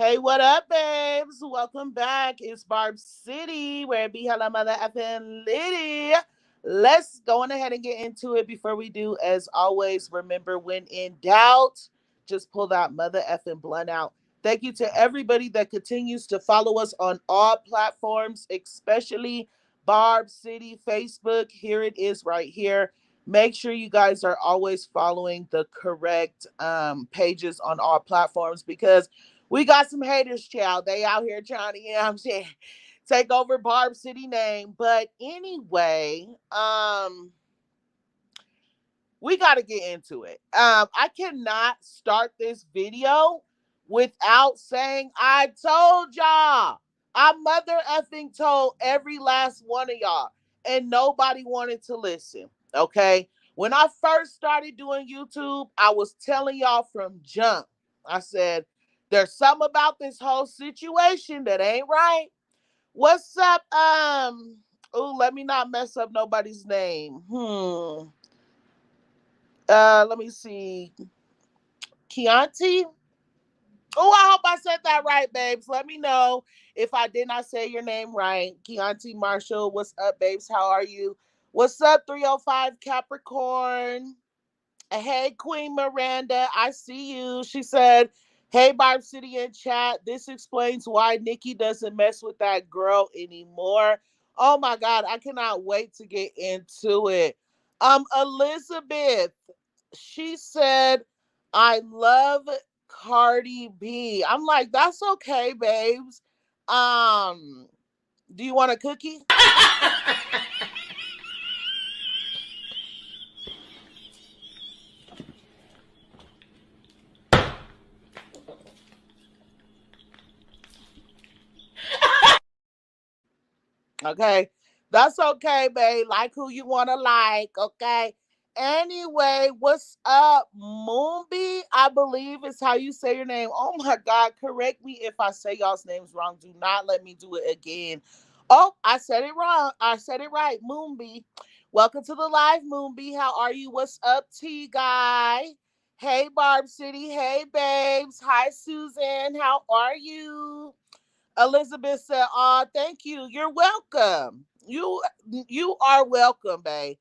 Hey, what up, babes? Welcome back. It's Barb City, where it be hello mother effing litty. Let's go on ahead and get into it. Before we do, as always, remember when in doubt, just pull that mother effing blunt out. Thank you to everybody that continues to follow us on all platforms, especially Barb City, Facebook. Here it is right here. Make sure you guys are always following the correct pages on all platforms because we got some haters, child. They out here trying to, I'm saying, take over Barb City name. But anyway, we got to get into it. I cannot start this video without saying I told y'all. I mother effing told every last one of y'all, and nobody wanted to listen. Okay. When I first started doing YouTube, I was telling y'all from jump. I said, there's something about this whole situation that ain't right. What's up? Oh, let me not mess up nobody's name. Let me see. Chianti. Oh, I hope I said that right, babes. Let me know if I did not say your name right. Chianti Marshall, what's up, babes? How are you? What's up, 305 Capricorn? Hey, Queen Miranda, I see you. She said, hey, Barb City in chat. This explains why Nikki doesn't mess with that girl anymore. Oh my God, I cannot wait to get into it. Elizabeth, she said, I love Cardi B. I'm like, that's okay, babes. Do you want a cookie? Okay. That's okay, babe. Like who you want to like, okay? Anyway, what's up, Moonby? I believe is how you say your name. Oh my God, correct me if I say y'all's names wrong. Do not let me do it again. Oh, I said it wrong. I said it right, Moonby. Welcome to the live, Moonby. How are you? What's up, T guy? Hey, Barb City. Hey, babes. Hi, Susan. How are you? Elizabeth said, "Oh, thank you. You're welcome. You are welcome, babe.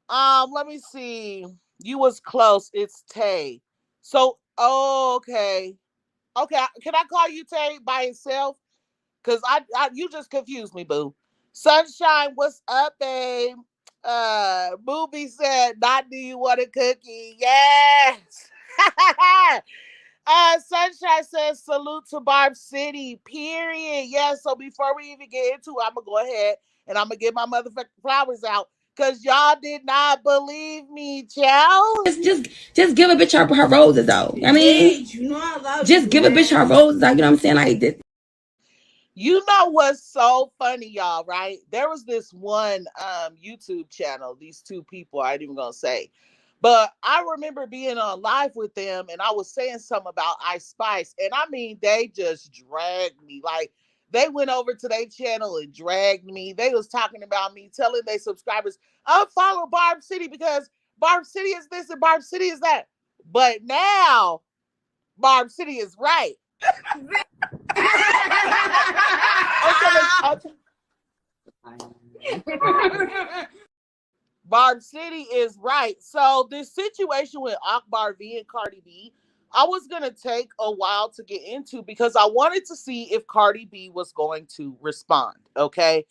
Let me see. You was close. It's Tay. So, oh, okay, okay. Can I call you Tay by itself? Cause I you just confused me, boo. Sunshine, what's up, babe? Booby said, "Not do you want a cookie?" Yes. Sunshine says salute to Barb City. Period. Yeah. So before we even get into it, I'm gonna go ahead and I'm gonna get my motherfucking flowers out because y'all did not believe me, child. Just give a bitch her roses though. I mean, just give a bitch her roses. Like, you know what I'm saying? Like this. You know what's so funny, y'all, right? There was this one YouTube channel, these two people, I ain't even gonna say. But I remember being on live with them and I was saying something about Ice Spice. And I mean, they just dragged me. Like they went over to their channel and dragged me. They was talking about me, telling their subscribers, unfollow Barb City because Barb City is this and Barb City is that. But now Barb City is right. Okay, Barb City is right. So this situation with Akbar V and Cardi B, I was gonna take a while to get into because I wanted to see if Cardi B was going to respond. Okay.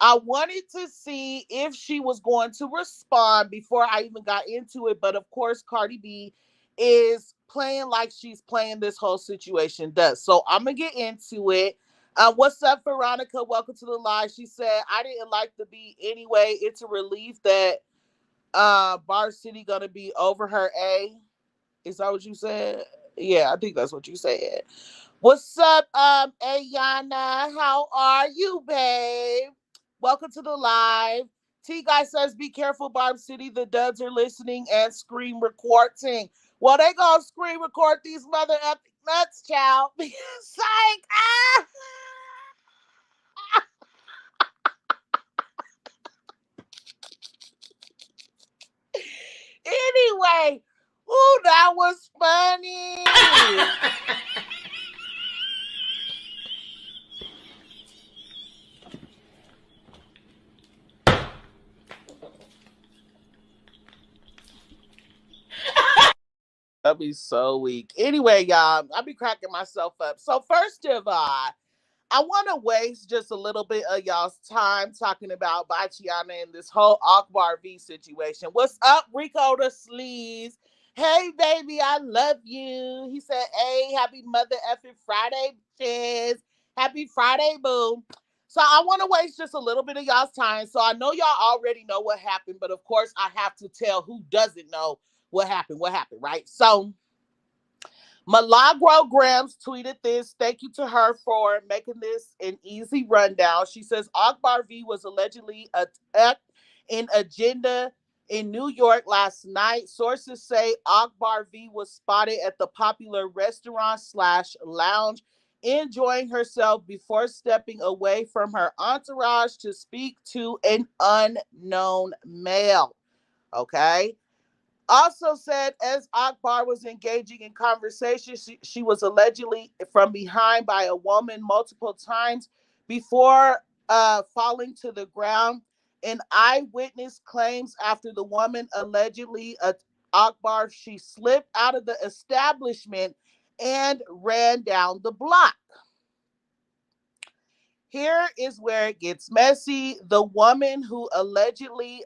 I wanted to see if she was going to respond before I even got into it. But of course, Cardi B is playing like she's playing this whole situation does. So I'm gonna get into it. What's up, Veronica? Welcome to the live. She said, I didn't like the beat anyway. It's a relief that Bar City gonna be over her A. Is that what you said? Yeah, I think that's what you said. What's up, Ayana? How are you, babe? Welcome to the live. T Guy says, be careful, Barb City. The duds are listening and screen recording. Well, they gonna screen record these mother epic nuts, child. Psych. Ah! Anyway, ooh, that was funny. That'd be so weak. Anyway, y'all, I'll be cracking myself up. So first of all, I want to waste just a little bit of y'all's time talking about Bachiana and this whole Akbar V situation. What's up, Rico the Sleaze? Hey, baby, I love you. He said, hey, happy Mother effing Friday, bitches. Happy Friday, boo. So I want to waste just a little bit of y'all's time. So I know y'all already know what happened, but of course I have to tell who doesn't know what happened. What happened, right? So Milagro Grams tweeted this. Thank you to her for making this an easy rundown. She says Akbar V was allegedly attacked in Agenda in New York last night. Sources say Akbar V was spotted at the popular restaurant slash lounge enjoying herself before stepping away from her entourage to speak to an unknown male. Okay. Also said as Akbar was engaging in conversation, she was allegedly from behind by a woman multiple times before falling to the ground. An eyewitness claims after the woman allegedly Akbar, she slipped out of the establishment and ran down the block. Here is where it gets messy. The woman who allegedly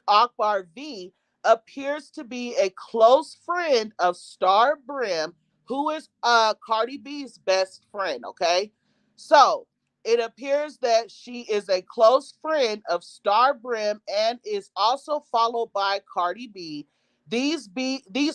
Akbar V appears to be a close friend of Star Brim, who is Cardi B's best friend. Okay, so it appears that she is a close friend of Star Brim and is also followed by Cardi B. These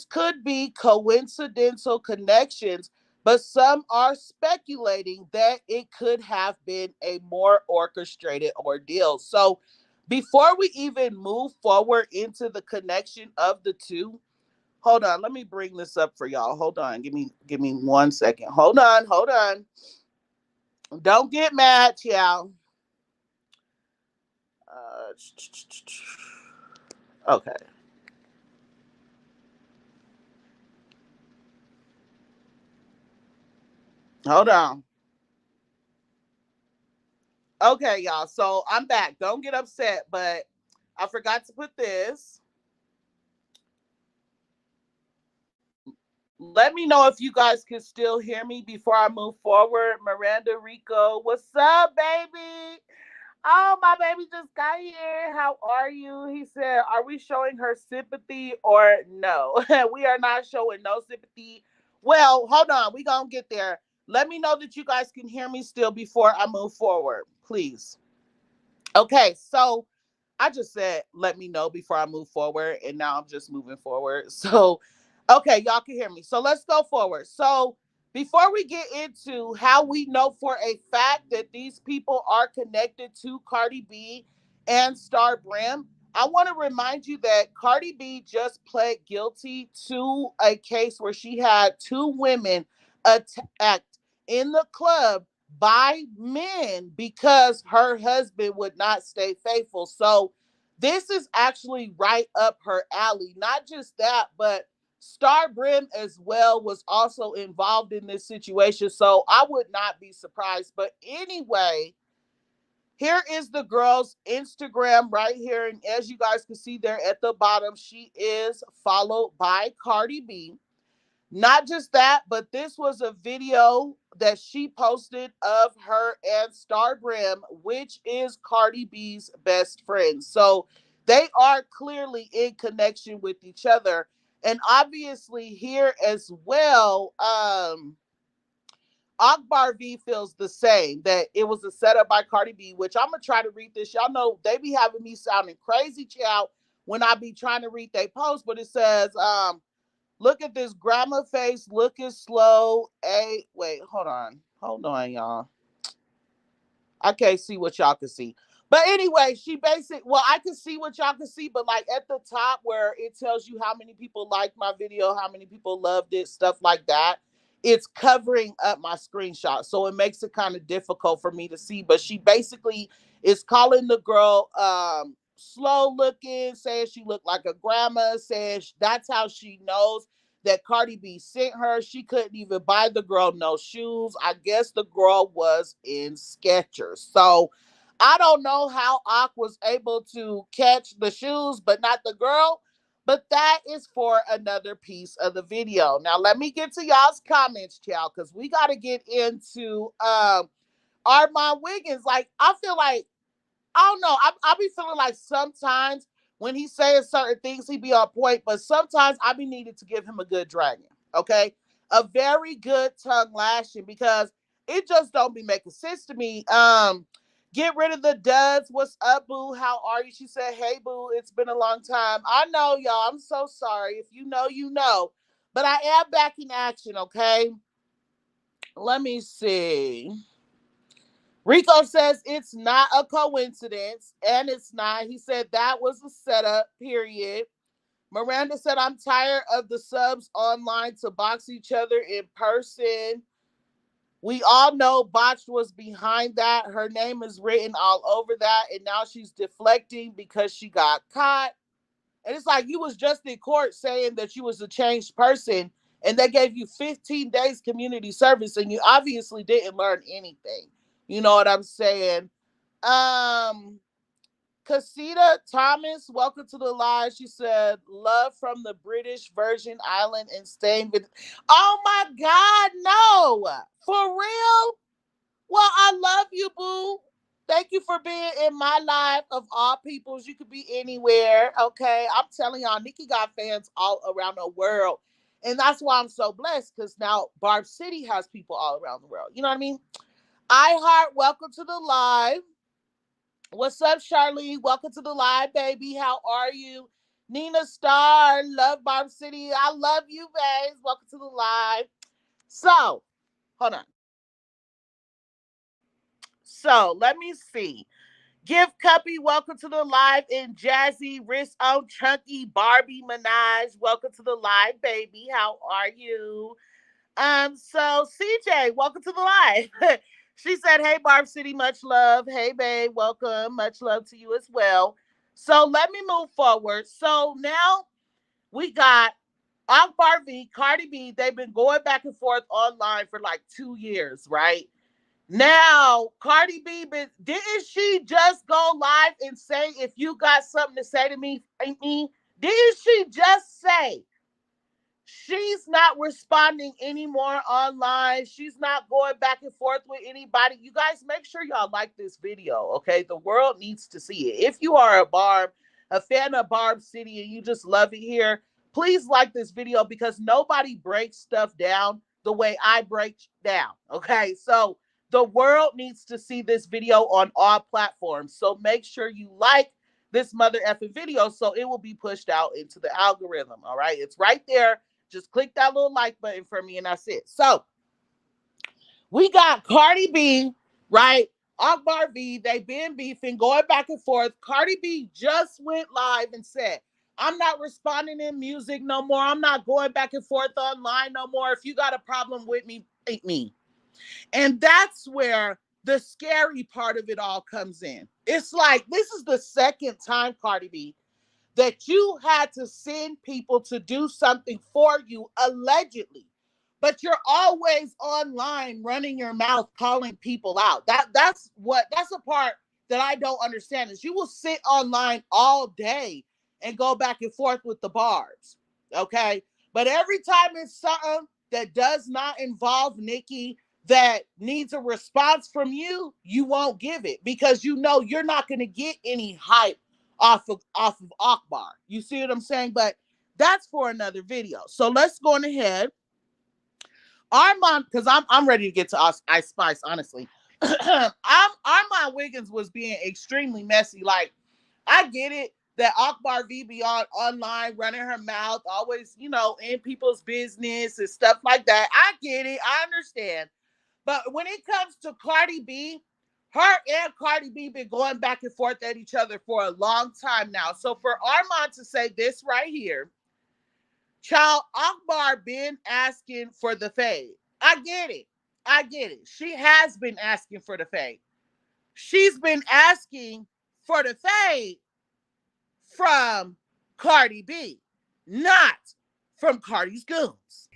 could be coincidental connections, but some are speculating that it could have been a more orchestrated ordeal. So, before we even move forward into the connection of the two, hold on, let me bring this up for y'all. Hold on, give me 1 second. Hold on. Don't get mad, y'all. Okay, hold on. Okay, y'all. So I'm back. Don't get upset, but I forgot to put this. Let me know if you guys can still hear me before I move forward. Miranda Rico, what's up, baby? Oh, my baby just got here. How are you? He said, are we showing her sympathy or no? We are not showing no sympathy. Well, hold on. We going to get there. Let me know that you guys can hear me still before I move forward, please. Okay, so I just said, let me know before I move forward. And now I'm just moving forward. So, okay, y'all can hear me. So let's go forward. So, before we get into how we know for a fact that these people are connected to Cardi B and Star Brim, I want to remind you that Cardi B just pled guilty to a case where she had two women attacked in the club by men because her husband would not stay faithful. So this is actually right up her alley. Not just that, but Star Brim as well was also involved in this situation. So I would not be surprised. But anyway, here is the girl's Instagram right here. And as you guys can see there at the bottom, she is followed by Cardi B. Not just that, but this was a video that she posted of her and Star Brim, which is Cardi B's best friend. So they are clearly in connection with each other. And obviously, here as well, Akbar V feels the same, that it was a setup by Cardi B, which I'm going to try to read this. Y'all know they be having me sounding crazy, child, when I be trying to read their post, but it says, look at this grandma face looking slow. Hey, wait, hold on, y'all. I can't see what y'all can see. But anyway, I can see what y'all can see, but like at the top where it tells you how many people liked my video, how many people loved it, stuff like that, it's covering up my screenshot. So it makes it kind of difficult for me to see. But she basically is calling the girl slow looking, saying she looked like a grandma, saying that's how she knows that Cardi B sent her. She couldn't even buy the girl no shoes. I guess the girl was in Skechers. So I don't know how Ak was able to catch the shoes, but not the girl. But that is for another piece of the video. Now let me get to y'all's comments, y'all, because we got to get into Armand Wiggins. Like, I feel like, I don't know. I be feeling like sometimes when he says certain things, he be on point, but sometimes I be needed to give him a good dragging. Okay, a very good tongue lashing, because it just don't be making sense to me. Get rid of the duds. What's up, boo? How are you? She said, "Hey, boo. It's been a long time. I know, y'all. I'm so sorry. If you know, you know. But I am back in action. Okay. Let me see." Rico says it's not a coincidence, and it's not. He said that was a setup, period. Miranda said, I'm tired of the subs online to box each other in person. We all know Botched was behind that. Her name is written all over that, and now she's deflecting because she got caught. And it's like, you was just in court saying that you was a changed person, and they gave you 15 days community service, and you obviously didn't learn anything. You know what I'm saying? Um, Casita Thomas, welcome to the live. She said, love from the British Virgin Island and staying with. Oh my God, no. For real? Well, I love you, boo. Thank you for being in my life of all peoples. You could be anywhere, okay? I'm telling y'all, Nikki got fans all around the world. And that's why I'm so blessed, because now Barb City has people all around the world. You know what I mean? I Heart, welcome to the live. What's up, Charlene? Welcome to the live, baby. How are you? Nina Star, love Barb City. I love you, babes. Welcome to the live. So, hold on. So, let me see. Give Cuppy, welcome to the live. And Jazzy, wrist on Chunky, Barbie Minaj, welcome to the live, baby. How are you? So CJ, welcome to the live. She said, hey, Barb City, much love. Hey, babe, welcome. Much love to you as well. So let me move forward. So now we got Akbar V, Cardi B. They've been going back and forth online for like 2 years, right? Now, Cardi B, didn't she just go live and say, if you got something to say to me, didn't she just say she's not responding anymore online? She's not going back and forth with anybody. You guys, make sure y'all like this video, okay? The world needs to see it. If you are a fan of Barb City, and you just love it here, please like this video, because nobody breaks stuff down the way I break down, okay? So the world needs to see this video on all platforms. So make sure you like this mother effing video so it will be pushed out into the algorithm, all right? It's right there. Just click that little like button for me, and that's it. So we got Cardi B, right? Akbar V. They've been beefing, going back and forth. Cardi B just went live and said, I'm not responding in music no more. I'm not going back and forth online no more. If you got a problem with me, hate me. And that's where the scary part of it all comes in. It's like, this is the second time, Cardi B, that you had to send people to do something for you, allegedly. But you're always online running your mouth, calling people out. That's a part that I don't understand, is you will sit online all day and go back and forth with the bars. Okay. But every time it's something that does not involve Nikki, that needs a response from you, you won't give it, because you know you're not going to get any hype off of Akbar. You see what I'm saying? But that's for another video. So let's go on ahead. Armand, because I'm ready to get to Ice Spice, honestly. Armand Wiggins was being extremely messy. Like, I get it that Akbar V be online running her mouth, always, in people's business and stuff like that. I get it. I understand. But when it comes to Cardi B, her and Cardi B been going back and forth at each other for a long time now. So for Armand to say this right here, child, Akbar been asking for the fade. I get it. I get it. She has been asking for the fade. She's been asking for the fade from Cardi B, not from Cardi's goons.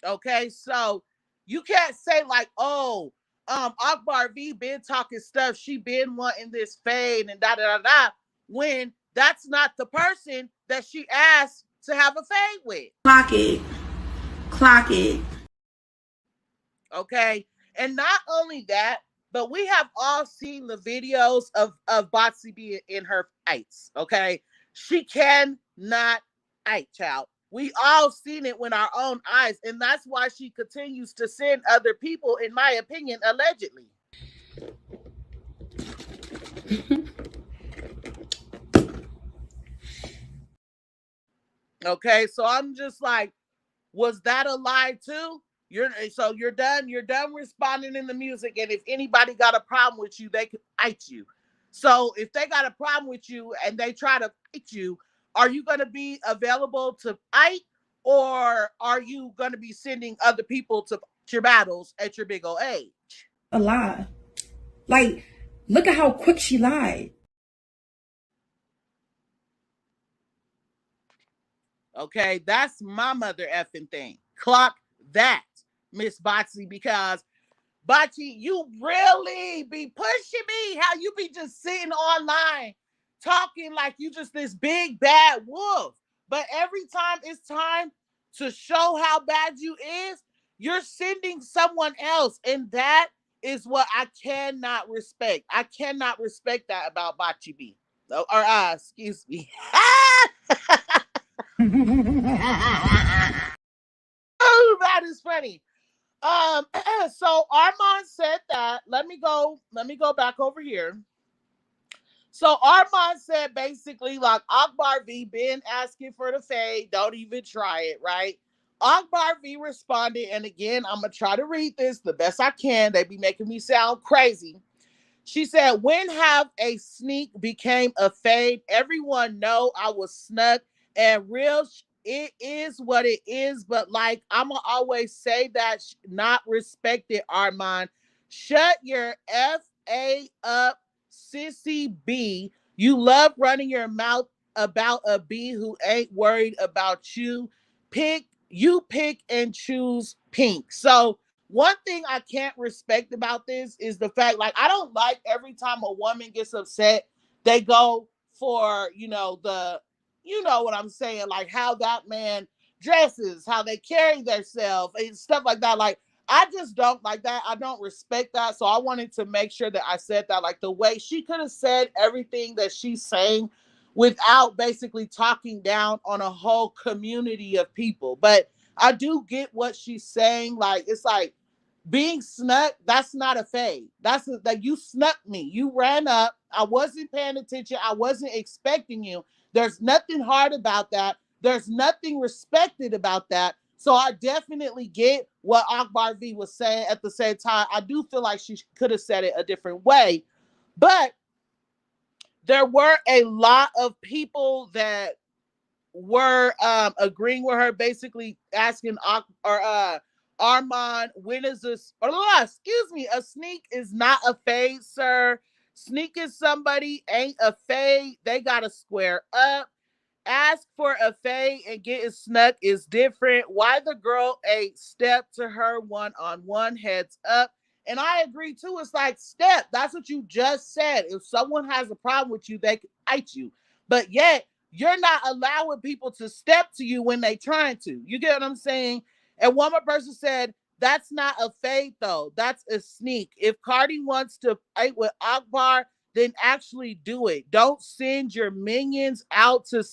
Okay, so you can't say like, oh, Akbar V been talking stuff. She been wanting this fade and da da da da. When that's not the person that she asked to have a fade with. Clock it. Clock it. Okay. And not only that, but we have all seen the videos of Botsy being in her fights. Okay. She cannot fight, child. We all seen it with our own eyes. And that's why she continues to send other people, in my opinion, allegedly. Okay. So I'm just like, was that a lie too? You're done. You're done responding in the music, and if anybody got a problem with you, they can fight you. So if they got a problem with you and they try to fight you, are you going to be available to fight, or are you going to be sending other people to fight your battles at your big old age? A lie. Like, look at how quick she lied. Okay, that's my mother effing thing. Clock that, Miss Botsy, because Bachi, you really be pushing me. How you be just sitting online talking like you just this big bad wolf. But every time it's time to show how bad you is, you're sending someone else. And that is what I cannot respect. I cannot respect that about Bachi B. Excuse me. Oh, that is funny. Um, so Armand said that. Let me go back over here. So Armand said basically like Akbar V been asking for the fade, don't even try it, right? Akbar V responded, and again, I'm gonna try to read this the best I can. They be making me sound crazy. She said, when have a sneak became a fade? Everyone know I was snuck and real. It is what it is, but like I'ma always say that not respected, Armand. Shut your FA up, sissy B. You love running your mouth about a B who ain't worried about you. Pick and choose pink. So one thing I can't respect about this is the fact, like, I don't like every time a woman gets upset, they go for, you know what I'm saying, like how that man dresses, how they carry themselves, and stuff like that. Like, I just don't like that. I don't respect that. So I wanted to make sure that I said that, like, the way she could have said everything that she's saying without basically talking down on a whole community of people. But I do get what she's saying. Like, it's like being snuck, that's not a fade. That's like you snuck me. You ran up. I wasn't paying attention. I wasn't expecting you. There's nothing hard about that. There's nothing respected about that. So I definitely get what Akbar V was saying. At the same time, I do feel like she could have said it a different way. But there were a lot of people that were agreeing with her, basically asking Armand, when is this? Excuse me, a sneak is not a fade, sir. Sneaking somebody ain't a fade. They gotta square up. Ask for a fade and get it snuck is different. Why the girl a step to her one-on-one, heads up. And I agree too. It's like step. That's what you just said. If someone has a problem with you, they can fight you. But yet you're not allowing people to step to you when they trying to. You get what I'm saying? And one more person said, that's not a fade though. That's a sneak. If Cardi wants to fight with Akbar, then actually do it. Don't send your minions out to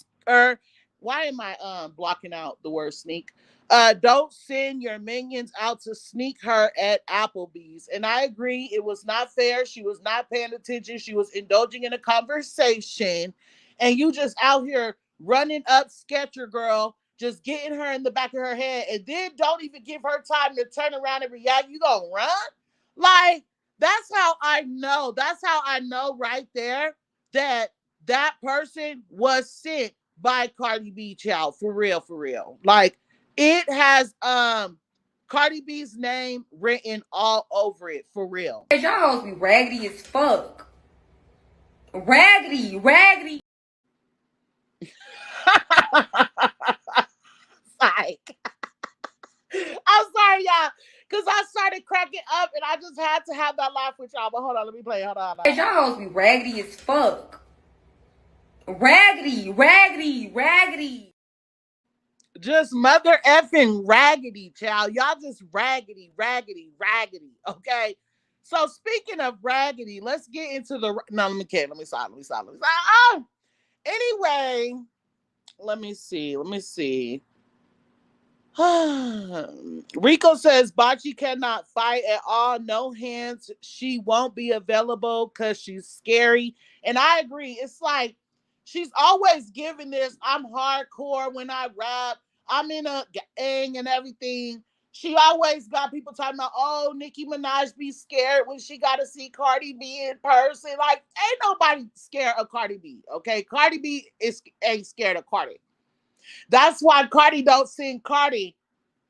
why am I blocking out the word sneak? Don't send your minions out to sneak her at Applebee's. And I agree, it was not fair. She was not paying attention. She was indulging in a conversation. And you just out here running up Sketcher Girl, just getting her in the back of her head, and then don't even give her time to turn around and react. You gonna run? Like, that's how I know. That's how I know right there that that person was sent by Cardi B, child, for real, for real. Like, it has Cardi B's name written all over it, for real. Y'all hoes be raggedy as fuck. Raggedy. Like, I'm sorry, y'all, because I started cracking up, and I just had to have that laugh with y'all. But hold on, let me play. Hold on. Y'all hoes be raggedy as fuck. Raggedy. Just mother effing raggedy, child. Y'all just raggedy. Okay. So speaking of raggedy, let's get into the. No, let me stop. Oh! Anyway, let me see. Rico says Bocce cannot fight at all. No hands. She won't be available because she's scary. And I agree. It's like she's always giving this. I'm hardcore when I rap. I'm in a gang and everything. She always got people talking about, oh, Nicki Minaj be scared when she got to see Cardi B in person. Like, ain't nobody scared of Cardi B, okay? Cardi B ain't scared of Cardi. That's why Cardi don't sing Cardi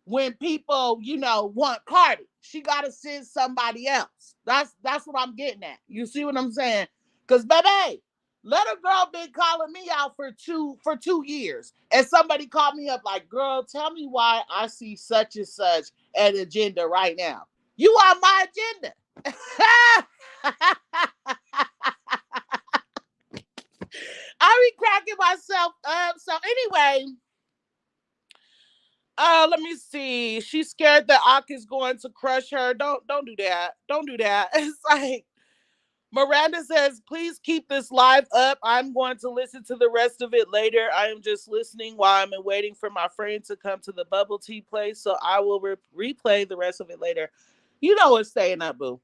when people, want Cardi. She gotta send somebody else. That's what I'm getting at. You see what I'm saying? Cause baby, let a girl been calling me out for 2 years. And somebody called me up like, girl, tell me why I see such and such an agenda right now. You are my agenda. I be cracking myself up. So anyway, let me see. She's scared that Ak is going to crush her. Don't do that. Don't do that. It's like Miranda says, please keep this live up. I'm going to listen to the rest of it later. I am just listening while I'm waiting for my friend to come to the bubble tea place. So I will replay the rest of it later. You know what's staying up, boo.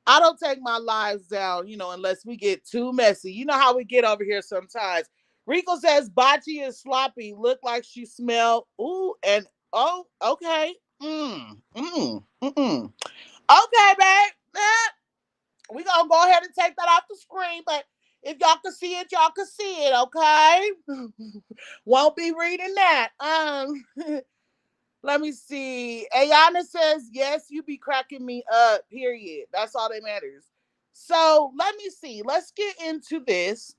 I don't take my lives down, unless we get too messy. You know how we get over here sometimes. Rico says Bocce is sloppy. Look like she smelled. Ooh, and oh, okay. Okay, babe. We gonna go ahead and take that off the screen, but if y'all can see it, y'all can see it, okay? Won't be reading that. Let me see. Ayana says, yes, you be cracking me up, period. That's all that matters. So let me see. Let's get into this.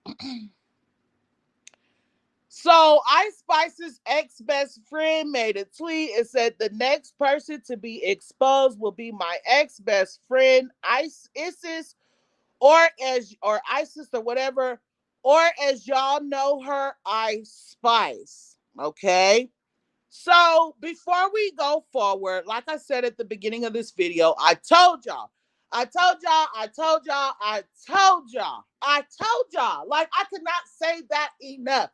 So Ice Spice's ex-best friend made a tweet. It said, the next person to be exposed will be my ex-best friend, Isis, or Isis or whatever, or as y'all know her, Ice Spice. Okay? So before we go forward, like I said at the beginning of this video, I told y'all. Like, I could not say that enough.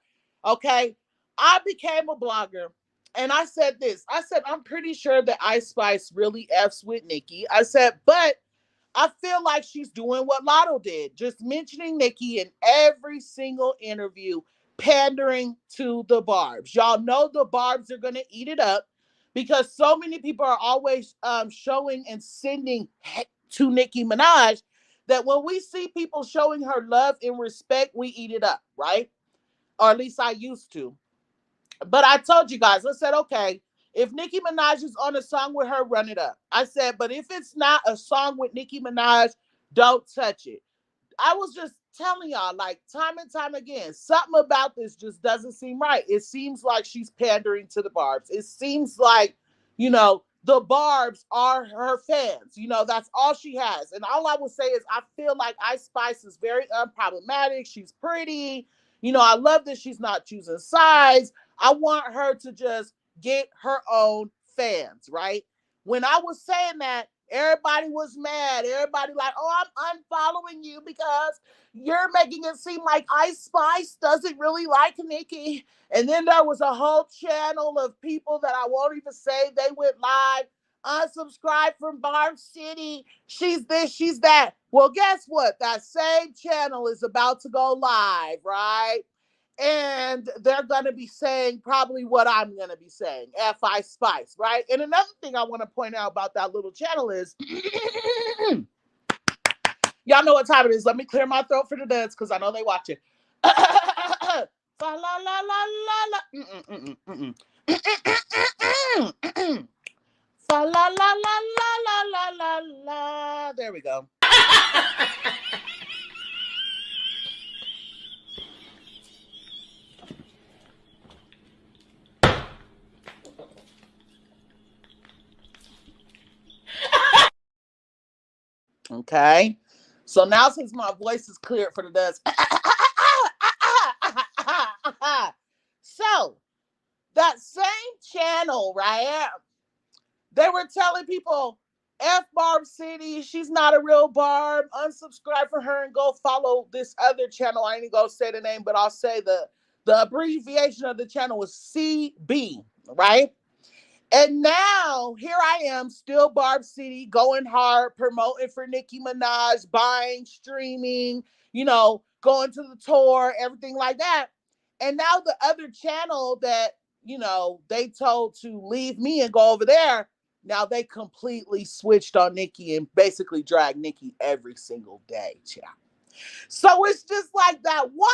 Okay. I became a blogger and I said this. I said, I'm pretty sure that Ice Spice really F's with Nikki. I said, but I feel like she's doing what Lotto did, just mentioning Nikki in every single interview, pandering to the Barbs. Y'all know the Barbs are going to eat it up because so many people are always showing and sending to Nicki Minaj that when we see people showing her love and respect, we eat it up, right? Or at least I used to. But I told you guys, I said, okay, if Nicki Minaj is on a song with her, run it up. I said, but if it's not a song with Nicki Minaj, don't touch it. I was just telling y'all, like, time and time again, something about this just doesn't seem right. It seems like she's pandering to the Barbs. It seems like, the Barbs are her fans. That's all she has. And all I will say is I feel like Ice Spice is very unproblematic. She's pretty. I love that she's not choosing sides. I want her to just get her own fans, right? When I was saying that, everybody was mad. Everybody like, oh, I'm unfollowing you because you're making it seem like Ice Spice doesn't really like Nikki. And then there was a whole channel of people that I won't even say, they went live, unsubscribed from Barb City. She's this, she's that. Well, guess what? That same channel is about to go live, right? And they're going to be saying probably what I'm going to be saying, F.I. Spice, right? And another thing I want to point out about that little channel is, y'all know what time it is. Let me clear my throat for the dance because I know they watch it. Fa la la la la la. Fa la la la la la la la. There we go. Okay. So now since my voice is cleared for the dust. So that same channel, right? They were telling people, F Barb City, she's not a real Barb. Unsubscribe for her and go follow this other channel. I ain't gonna say the name, but I'll say the abbreviation of the channel was CB, right? And now here I am, still Barb City, going hard, promoting for Nicki Minaj, buying, streaming, going to the tour, everything like that. And now the other channel that, they told to leave me and go over there, now they completely switched on Nikki and basically dragged Nikki every single day, child. So it's just like that one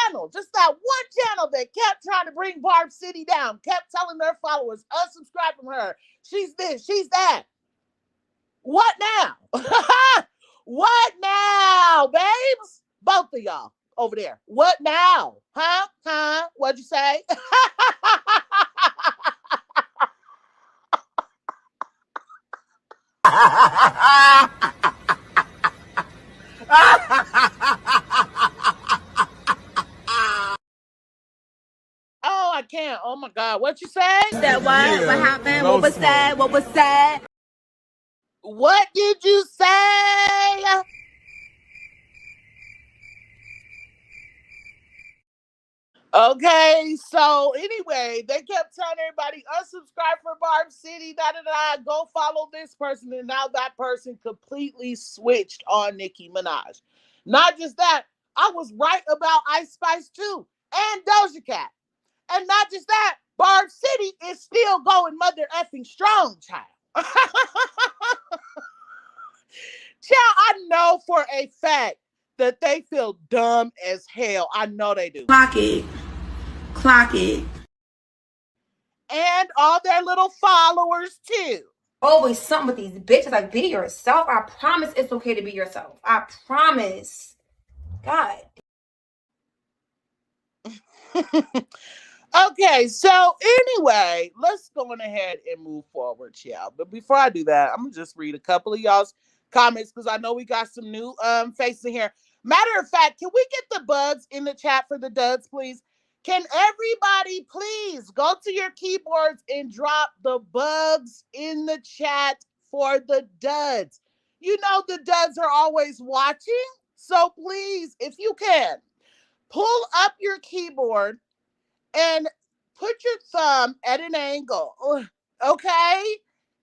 channel, just that one channel that kept trying to bring Barb City down, kept telling their followers, unsubscribe from her. She's this, she's that. What now? What now, babes? Both of y'all over there. What now? Huh? Huh? What'd you say? Oh, I can't. Oh my God. What you say? Said what? Yeah, what happened? No what was said? What was said? What did you say? Okay, so anyway, they kept telling everybody unsubscribe for Barb City, go follow this person, and now that person completely switched on Nicki Minaj. Not just that, I was right about Ice Spice too, and Doja Cat. And not just that, Barb City is still going mother effing strong, child. Child, I know for a fact that they feel dumb as hell. I know they do. Clock it. Clock it. And all their little followers too. Always something with these bitches. Like, be yourself. I promise it's okay to be yourself. I promise. God. Okay, so anyway, let's go on ahead and move forward, y'all. But before I do that, I'm gonna just read a couple of y'all's comments because I know we got some new faces in here. Matter of fact, can we get the bugs in the chat for the duds, please? Can everybody please go to your keyboards and drop the bugs in the chat for the duds? You know the duds are always watching, so please, if you can, pull up your keyboard and put your thumb at an angle, okay?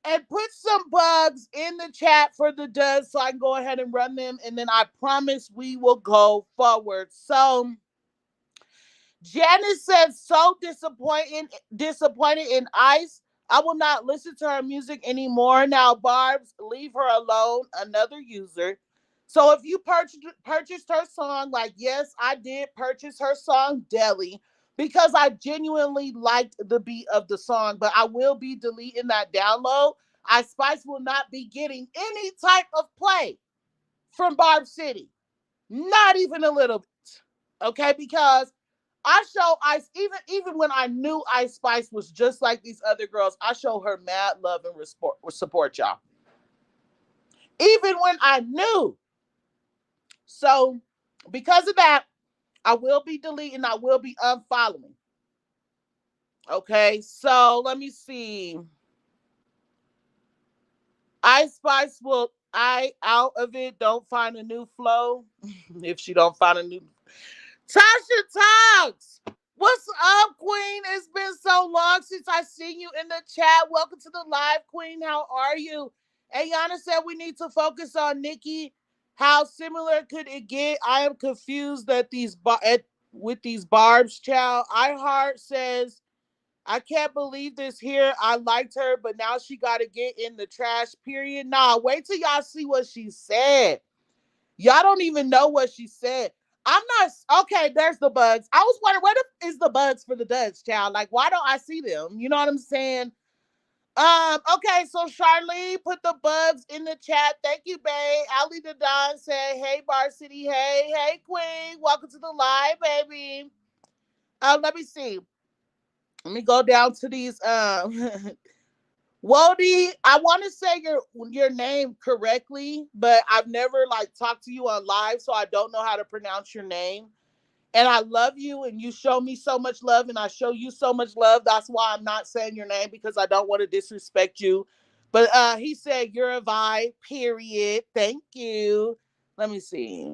And put some bugs in the chat for the duds so I can go ahead and run them. And then I promise we will go forward. So Janice says, so disappointed in Ice. I will not listen to her music anymore. Now, Barb's, leave her alone. Another user. So if you purchased her song, like, yes, I did purchase her song, Deli, because I genuinely liked the beat of the song, but I will be deleting that download. Ice Spice will not be getting any type of play from Barb City. Not even a little bit. Okay, because I show Ice, even when I knew Ice Spice was just like these other girls, I show her mad love and support, y'all. Even when I knew. So because of that, I will be deleting, I will be unfollowing. Okay, so let me see. Ice Spice will out of it, don't find a new flow. If she don't find a new Tasha Talks. What's up, Queen? It's been so long since I seen you in the chat. Welcome to the live, Queen. How are you? Ayana said we need to focus on Nikki. How similar could it get? I am confused that with these Barbs, child. iHeart says, I can't believe this here. I liked her, but now she got to get in the trash, period. Nah, wait till y'all see what she said. Y'all don't even know what she said. I'm not okay. There's the bugs. I was wondering what is the bugs for the duds, child. Like, why don't I see them? You know what I'm saying? Okay, so Charlene put the bugs in the chat. Thank you, babe. Ali the Don said, hey, Bar City. Hey, Queen. Welcome to the live, baby. Let me see. Let me go down to these. Wody, I want to say your name correctly, but I've never like talked to you on live, so I don't know how to pronounce your name. And I love you, and you show me so much love, and I show you so much love. That's why I'm not saying your name, because I don't want to disrespect you. But he said you're a vibe. Period. Thank you. Let me see.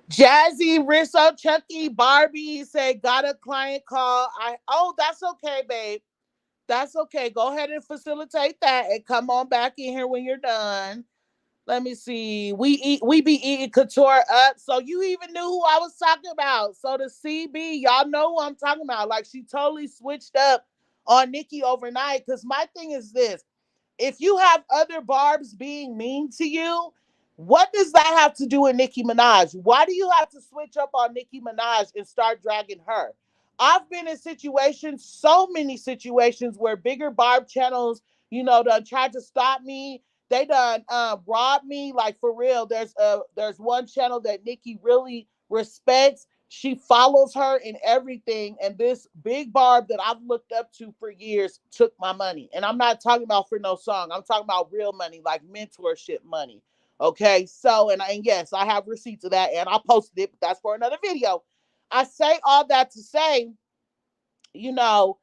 Jazzy, Risso, Chucky, Barbie said got a client call. That's okay, babe. That's okay. Go ahead and facilitate that and come on back in here when you're done. Let me see. We be eating couture up. So you even knew who I was talking about. So the CB, y'all know who I'm talking about. Like, she totally switched up on Nikki overnight. Cause my thing is this: if you have other Barbs being mean to you, what does that have to do with Nicki Minaj? Why do you have to switch up on Nicki Minaj and start dragging her? I've been in situations, so many situations, where bigger Barb channels, done tried to stop me. They done robbed me, like, for real. There's one channel that Nikki really respects. She follows her in everything. And this big Barb that I've looked up to for years took my money. And I'm not talking about for no song. I'm talking about real money, like mentorship money. Okay. So, and yes, I have receipts of that, and I posted it, but that's for another video. I say all that to say, you know,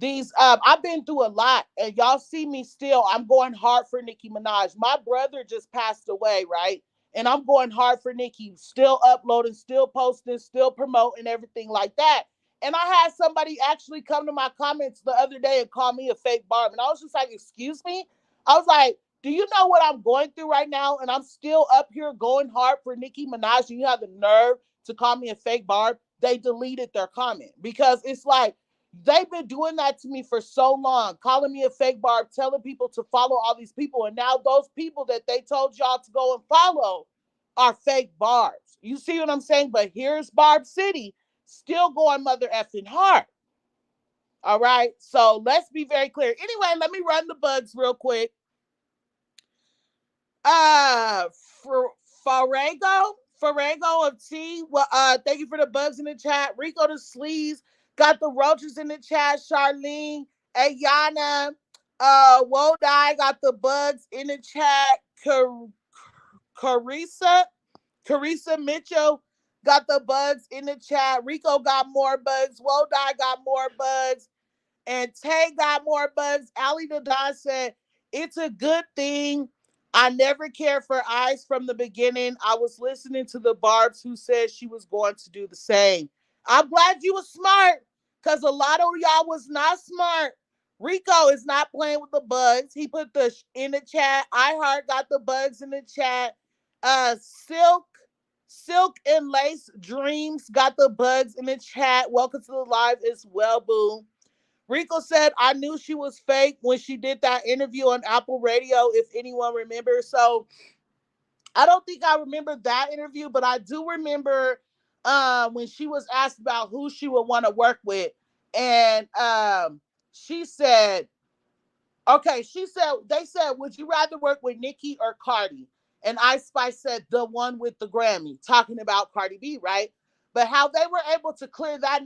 these I've been through a lot, and y'all see me still. I'm going hard for Nicki Minaj. My brother just passed away, right? And I'm going hard for Nicki, still uploading, still posting, still promoting, everything like that. And I had somebody actually come to my comments the other day and call me a fake Barb. And I was just like, excuse me? I was like, do you know what I'm going through right now? And I'm still up here going hard for Nicki Minaj, and you have the nerve to call me a fake Barb? They deleted their comment, because it's like, they've been doing that to me for so long, calling me a fake Barb, telling people to follow all these people. And now those people that they told y'all to go and follow are fake Barbs. You see what I'm saying? But here's Barb City, still going mother effing hard. All right. So let's be very clear. Anyway, let me run the bugs real quick. For Farego of T. Well, thank you for the bugs in the chat. Rico the Sleaze got the roaches in the chat. Charlene, Ayana, Wodai got the bugs in the chat. Carissa, Carissa Mitchell got the bugs in the chat. Rico got more bugs. Wodai got more bugs. And Tay got more bugs. Ali the Don said, it's a good thing. I never cared for Ice from the beginning. I was listening to the Barbs who said she was going to do the same. I'm glad you were smart, because a lot of y'all was not smart. Rico is not playing with the bugs. He put the in the chat. iHeart got the bugs in the chat. Silk, Silk and Lace Dreams got the bugs in the chat. Welcome to the live as well, boo. Rico said, I knew she was fake when she did that interview on Apple Radio, if anyone remembers. So I don't think I remember that interview, but I do remember when she was asked about who she would want to work with. And she said, okay, she said, they said, would you rather work with Nikki or Cardi? And Ice Spice said, the one with the Grammy, talking about Cardi B, right? But how they were able to clear that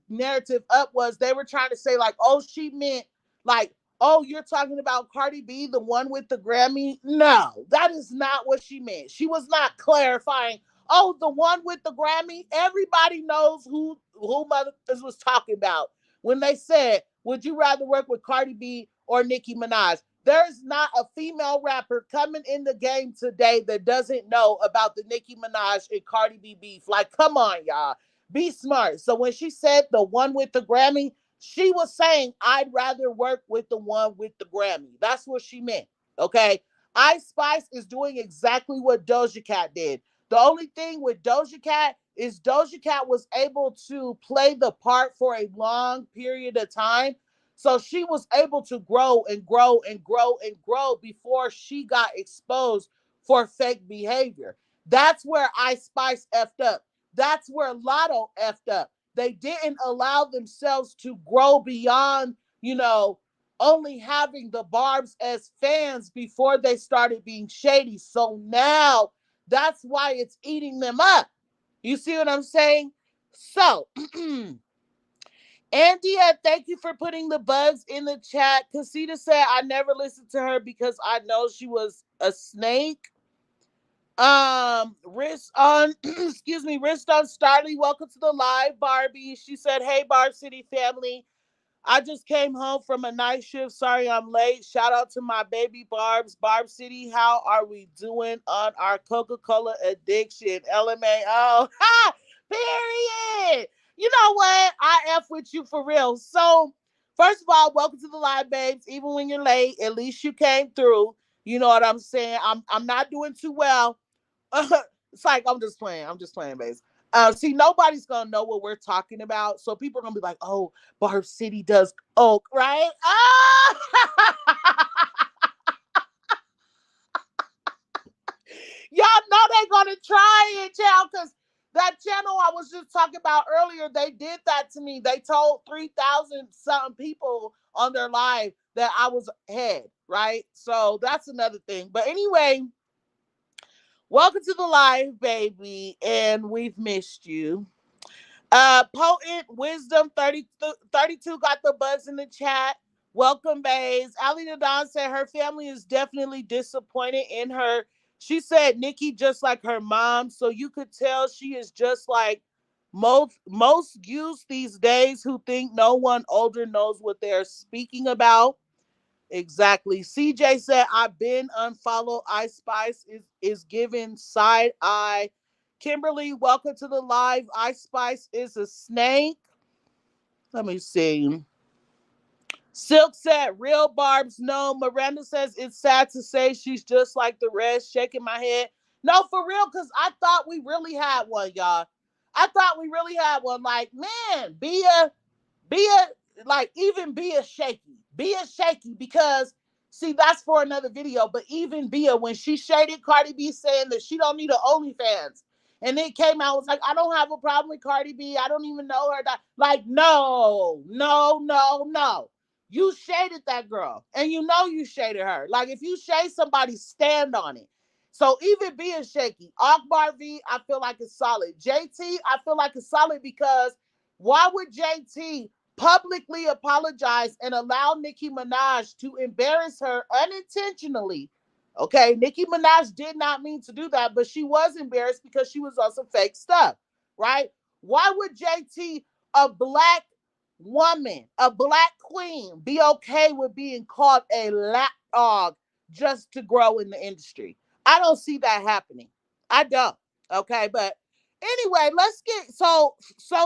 narrative up was they were trying to say, like, oh, she meant, like, oh, you're talking about Cardi B, the one with the Grammy. No, that is not what she meant. She was not clarifying, oh, the one with the Grammy. Everybody knows who motherfuckers was talking about when they said, would you rather work with Cardi B or Nicki Minaj? There's not a female rapper coming in the game today that doesn't know about the Nicki Minaj and Cardi B beef. Like, come on, y'all. Be smart. So when she said the one with the Grammy, she was saying, I'd rather work with the one with the Grammy. That's what she meant. Okay. Ice Spice is doing exactly what Doja Cat did. The only thing with Doja Cat is Doja Cat was able to play the part for a long period of time. So she was able to grow and grow and grow and grow before she got exposed for fake behavior. That's where Ice Spice effed up. That's where Lotto effed up. They didn't allow themselves to grow beyond, only having the Barbs as fans before they started being shady. So now that's why it's eating them up. You see what I'm saying? So Andia, thank you for putting the bugs in the chat. Casita said I never listened to her because I know she was a snake. Wrist on, excuse me, wrist on Starly. Welcome to the live, Barbie. She said, "Hey, Barb City family. I just came home from a night shift. Sorry I'm late. Shout out to my baby Barb's. Barb City, how are we doing on our Coca-Cola addiction? LMAO. Ha! Period. You know what? I F with you for real. So, first of all, welcome to the live, babes. Even when you're late, at least you came through. You know what I'm saying? I'm not doing too well. It's like I'm just playing. I'm just playing, base. See, nobody's gonna know what we're talking about, so people are gonna be like, "Oh, Barb City does Oak, right?" Y'all know they're gonna try it, child, because that channel I was just talking about earlier, they did that to me. They told 3,000 something people on their live that I was ahead, right? So that's another thing. But anyway, welcome to the live, baby, and we've missed you. Potent Wisdom 32 got the buzz in the chat. Welcome, Bays. Ali Nadon said her family is definitely disappointed in her. She said Nikki just like her mom, so you could tell she is just like most youths these days who think no one older knows what they're speaking about. Exactly. CJ said, I've been unfollowed. Ice Spice is giving side eye. Kimberly, welcome to the live. Ice Spice is a snake. Let me see. Silk said, real Barb's no. Miranda says, it's sad to say she's just like the rest. Shaking my head. No, for real, because I thought we really had one, y'all. I thought we really had one. Like, man, be a like even be a shaky. Be a shaky because see that's for another video. But even Bia, when she shaded Cardi B saying that she don't need an OnlyFans, and it came out was like, I don't have a problem with Cardi B. I don't even know her. Like, no, no, no, no. You shaded that girl, and you know you shaded her. Like if you shade somebody, stand on it. So even being shaky, Akbar V, I feel like it's solid. JT, I feel like it's solid because why would JT publicly apologize and allow Nicki Minaj to embarrass her unintentionally? Okay, Nicki Minaj did not mean to do that, but she was embarrassed because she was on some fake stuff, right? Why would JT, a black woman, a black queen, be okay with being called a lapdog just to grow in the industry? I don't see that happening. I don't. Okay, but anyway, let's get so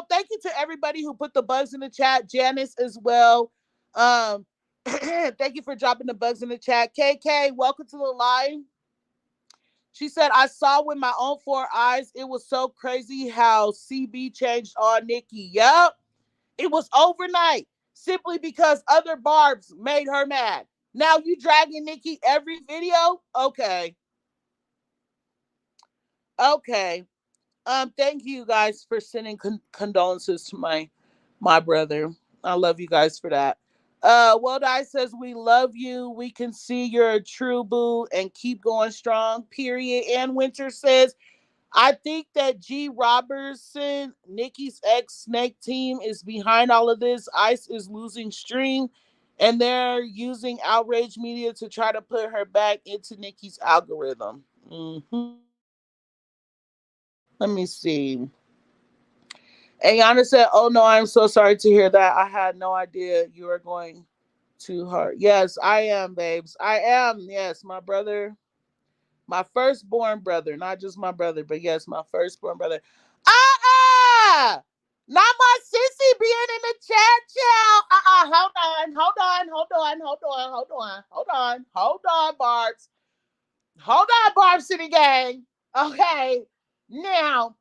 thank you to everybody who put the bugs in the chat. Janice as well. Um thank you for dropping the bugs in the chat. KK, welcome to the live. She said, I saw with my own four eyes. It was so crazy how CB changed on Nikki. Yep. It was overnight. Simply because other Barbs made her mad. Now you dragging Nikki every video? Okay. Okay. Thank you guys for sending condolences to my brother. I love you guys for that. World Eye says we love you. We can see you're a true boo and keep going strong. Period. And Winter says I think that G Robertson, Nikki's ex Snake team, is behind all of this. Ice is losing stream, and they're using outrage media to try to put her back into Nikki's algorithm. Let me see. Ayana said, "Oh no, I'm so sorry to hear that. I had no idea you were going too hard." Yes, I am, babes. I am. Yes, my brother, my firstborn brother, not just my brother, but yes, my firstborn brother. Not my sissy being in the chat, child. Hold on, hold on, hold on, hold on, hold on, hold on, hold on, Barbs. Hold on, Barb City Gang. Okay, now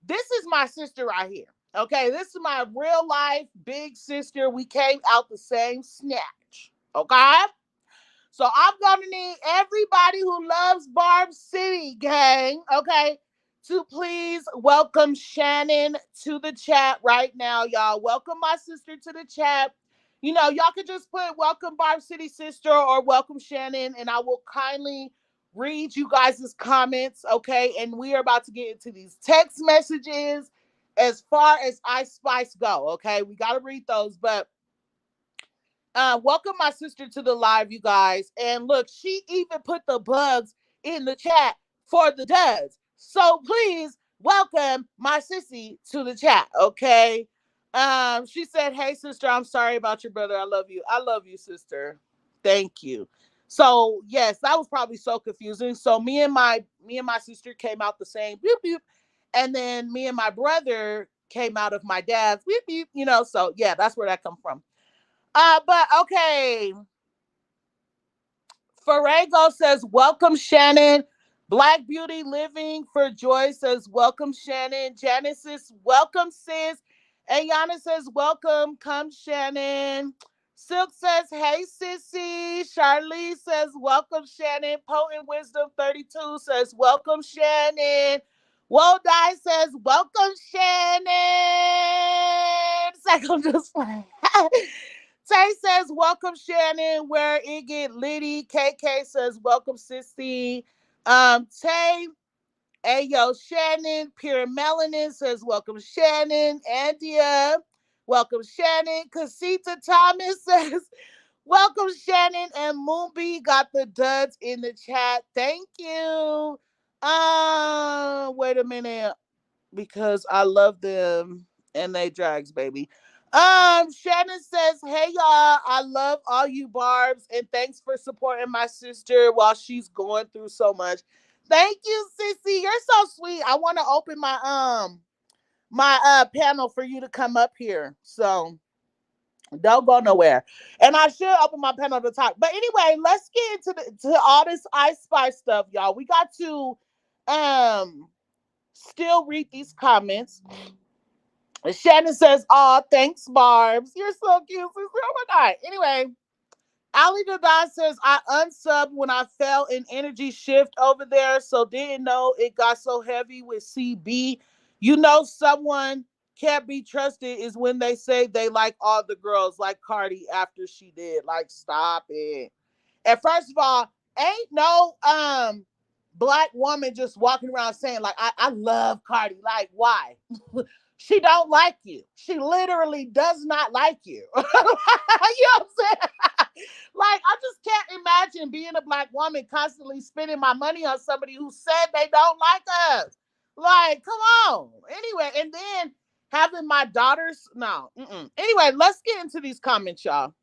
this is my sister right here. Okay, this is my real life big sister. We came out the same snatch. Okay, so I'm gonna need everybody who loves Barb City, gang, okay, to please welcome Shannon to the chat right now, y'all. Welcome my sister to the chat. You know, y'all can just put welcome Barb City sister or welcome Shannon, and I will kindly read you guys' comments, okay? And we are about to get into these text messages as far as Ice Spice go. Okay, we got to read those, but welcome my sister to the live, you guys. And look, she even put the bugs in the chat for the duds. So please welcome my sissy to the chat, okay? She said, "Hey sister, I'm sorry about your brother. I love you. I love you, sister. Thank you." So yes, that was probably so confusing. So me and my sister came out the same beep beep, and then me and my brother came out of my dad's beep beep. So yeah, that's where that come from. But okay. Farrago says, "Welcome, Shannon." Black Beauty Living for Joy says, "Welcome, Shannon." Janice says, "Welcome, sis." Ayana says, "Welcome. Come, Shannon." Silk says, "Hey, sissy." Charlie says, "Welcome, Shannon." Potent Wisdom 32 says, "Welcome, Shannon." Woe Die says, "Welcome, Shannon." Second just like Tay says, "Welcome, Shannon, where it get litty." KK says, "Welcome, sissy." Tay, Ayo, Shannon. Pure Melanin says, "Welcome, Shannon." Andia, "Welcome, Shannon." Casita Thomas says, "Welcome, Shannon." And Moonbee got the duds in the chat. Thank you. Wait a minute, because I love them and they drags, baby. Shannon says, "Hey y'all, I love all you Barbs and thanks for supporting my sister while she's going through so much." Thank you, sissy. You're so sweet. I want to open my panel for you to come up here. So don't go nowhere. And I should open my panel to talk. But anyway, let's get into to all this Ice Spice stuff, y'all. We got to still read these comments. Shannon says, "Aw, thanks, Barbs. You're so cute, sister. Oh my God." Anyway, Ali Dada says, "I unsubbed when I felt an energy shift over there, so didn't know it got so heavy with CB. You know, someone can't be trusted is when they say they like all the girls, like Cardi after she did. Like, stop it." And first of all, ain't no black woman just walking around saying, like, I love Cardi. Like, why? She don't like you. She literally does not like you. You know what I'm saying? Like, I just can't imagine being a black woman constantly spending my money on somebody who said they don't like us. Like, come on. Anyway, and then having my daughters, no. Anyway, let's get into these comments, y'all.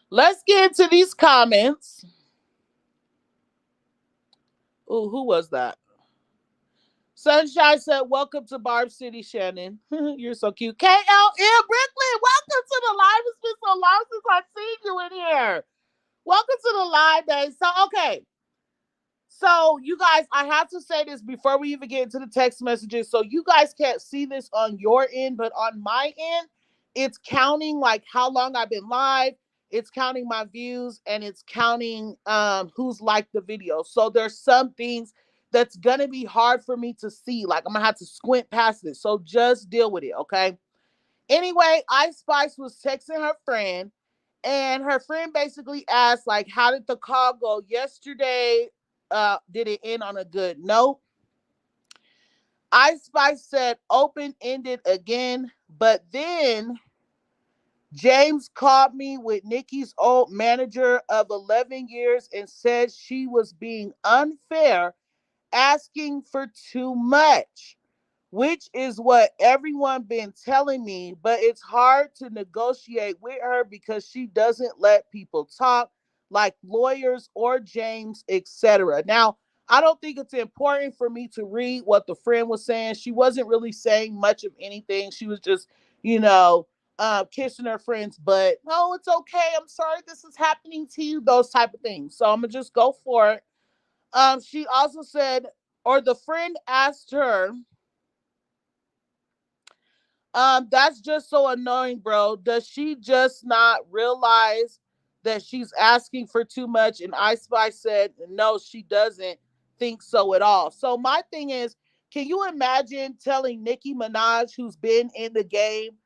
Let's get into these comments. Ooh, who was that? Sunshine said, "Welcome to Barb City, Shannon." You're so cute. KLM Brooklyn, welcome to the live. It's been so long since I've seen you in here. Welcome to the live, babe. So, okay. So, you guys, I have to say this before we even get into the text messages. So, you guys can't see this on your end, but on my end, it's counting like how long I've been live. It's counting my views and it's counting who's liked the video. So, there's some things that's gonna be hard for me to see. Like, I'm gonna have to squint past it. So, just deal with it, okay? Anyway, Ice Spice was texting her friend, and her friend basically asked, like, "How did the call go yesterday? Did it end on a good note?" Ice Spice said, "Open ended again, but then James called me with Nikki's old manager of 11 years and said she was being unfair, asking for too much, which is what everyone been telling me, but it's hard to negotiate with her because she doesn't let people talk like lawyers or James, etc." Now, I don't think it's important for me to read what the friend was saying. She wasn't really saying much of anything. She was just, you know, kissing her friend's butt. "Oh, it's okay. I'm sorry this is happening to you." Those type of things. So I'm gonna just go for it. She also said, or the friend asked her, "That's just so annoying, bro. Does she just not realize that she's asking for too much?" And Ice Spice said, "No, she doesn't think so at all." So my thing is, can you imagine telling Nicki Minaj, who's been in the game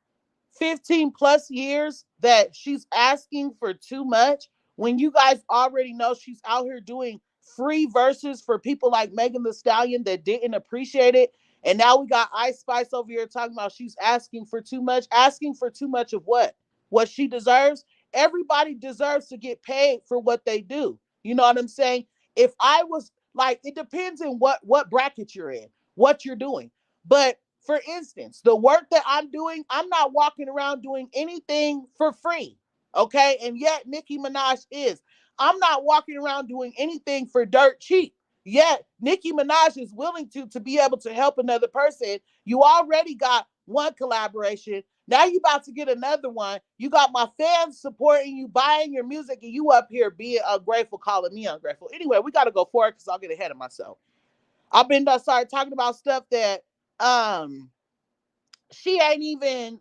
15 plus years, that she's asking for too much when you guys already know she's out here doing free verses for people like Megan Thee Stallion that didn't appreciate it? And now we got Ice Spice over here talking about she's asking for too much. Asking for too much of what? What she deserves? Everybody deserves to get paid for what they do. You know what I'm saying? If I was like, it depends on what bracket you're in, what you're doing. But for instance, the work that I'm doing, I'm not walking around doing anything for free. Okay. And yet Nicki Minaj is. I'm not walking around doing anything for dirt cheap. Yet Nicki Minaj is willing to be able to help another person. You already got one collaboration. Now you about to get another one. You got my fans supporting you, buying your music, and you up here being ungrateful, calling me ungrateful. Anyway, we got to go forward because I'll get ahead of myself. I've been started talking about stuff that um she ain't even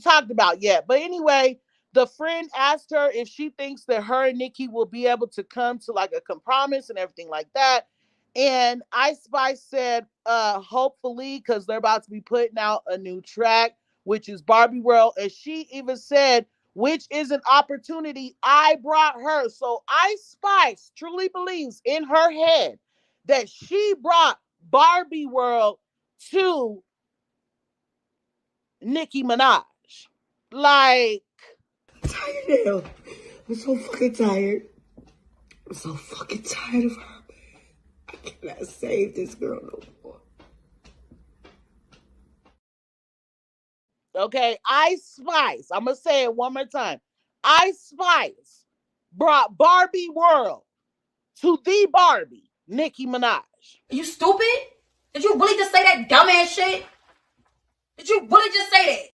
talked about yet. But anyway, the friend asked her if she thinks that her and Nikki will be able to come to like a compromise and everything like that. And Ice Spice said, hopefully, because they're about to be putting out a new track, which is Barbie World. And she even said, which is an opportunity I brought her. So Ice Spice truly believes in her head that she brought Barbie World to Nicki Minaj. Like, Tired now. I'm so fucking tired. I'm so fucking tired of her. I cannot save this girl no more. okay, Ice Spice, I'm gonna say it one more time. Ice Spice brought Barbie World to the Barbie, Nicki Minaj. You stupid? Did you really just say that dumbass shit? Did you really just say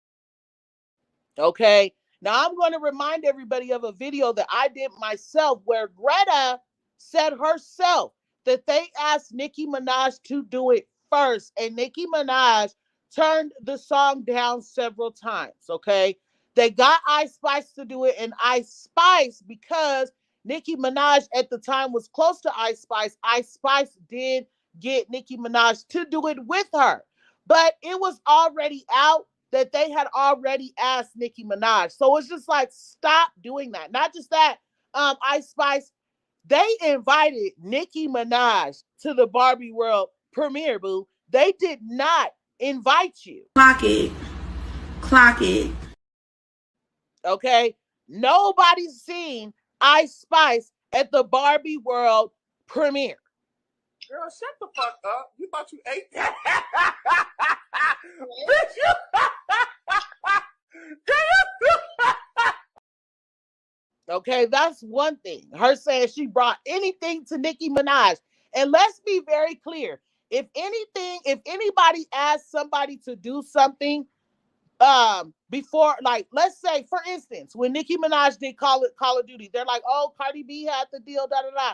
that? Okay. Now I'm going to remind everybody of a video that I did myself where Greta said herself that they asked Nicki Minaj to do it first, and Nicki Minaj turned the song down several times. Okay. They got Ice Spice to do it, and Ice Spice, because Nicki Minaj at the time was close to Ice Spice, Ice Spice did get Nicki Minaj to do it with her. But it was already out that they had already asked Nicki Minaj. So it's just like, stop doing that. Not just that, Ice Spice, they invited Nicki Minaj to the Barbie World premiere, boo. They did not invite you. Clock it. Clock it. Okay? Nobody's seen Ice Spice at the Barbie World premiere. Girl, shut the fuck up. You thought you ate that? Bitch, you... Okay, that's one thing. Her saying she brought anything to Nicki Minaj. And let's be very clear. If anything, if anybody asks somebody to do something, before, like, let's say for instance when Nicki Minaj did Call of Duty, they're like, oh, Cardi B had the deal, da da da.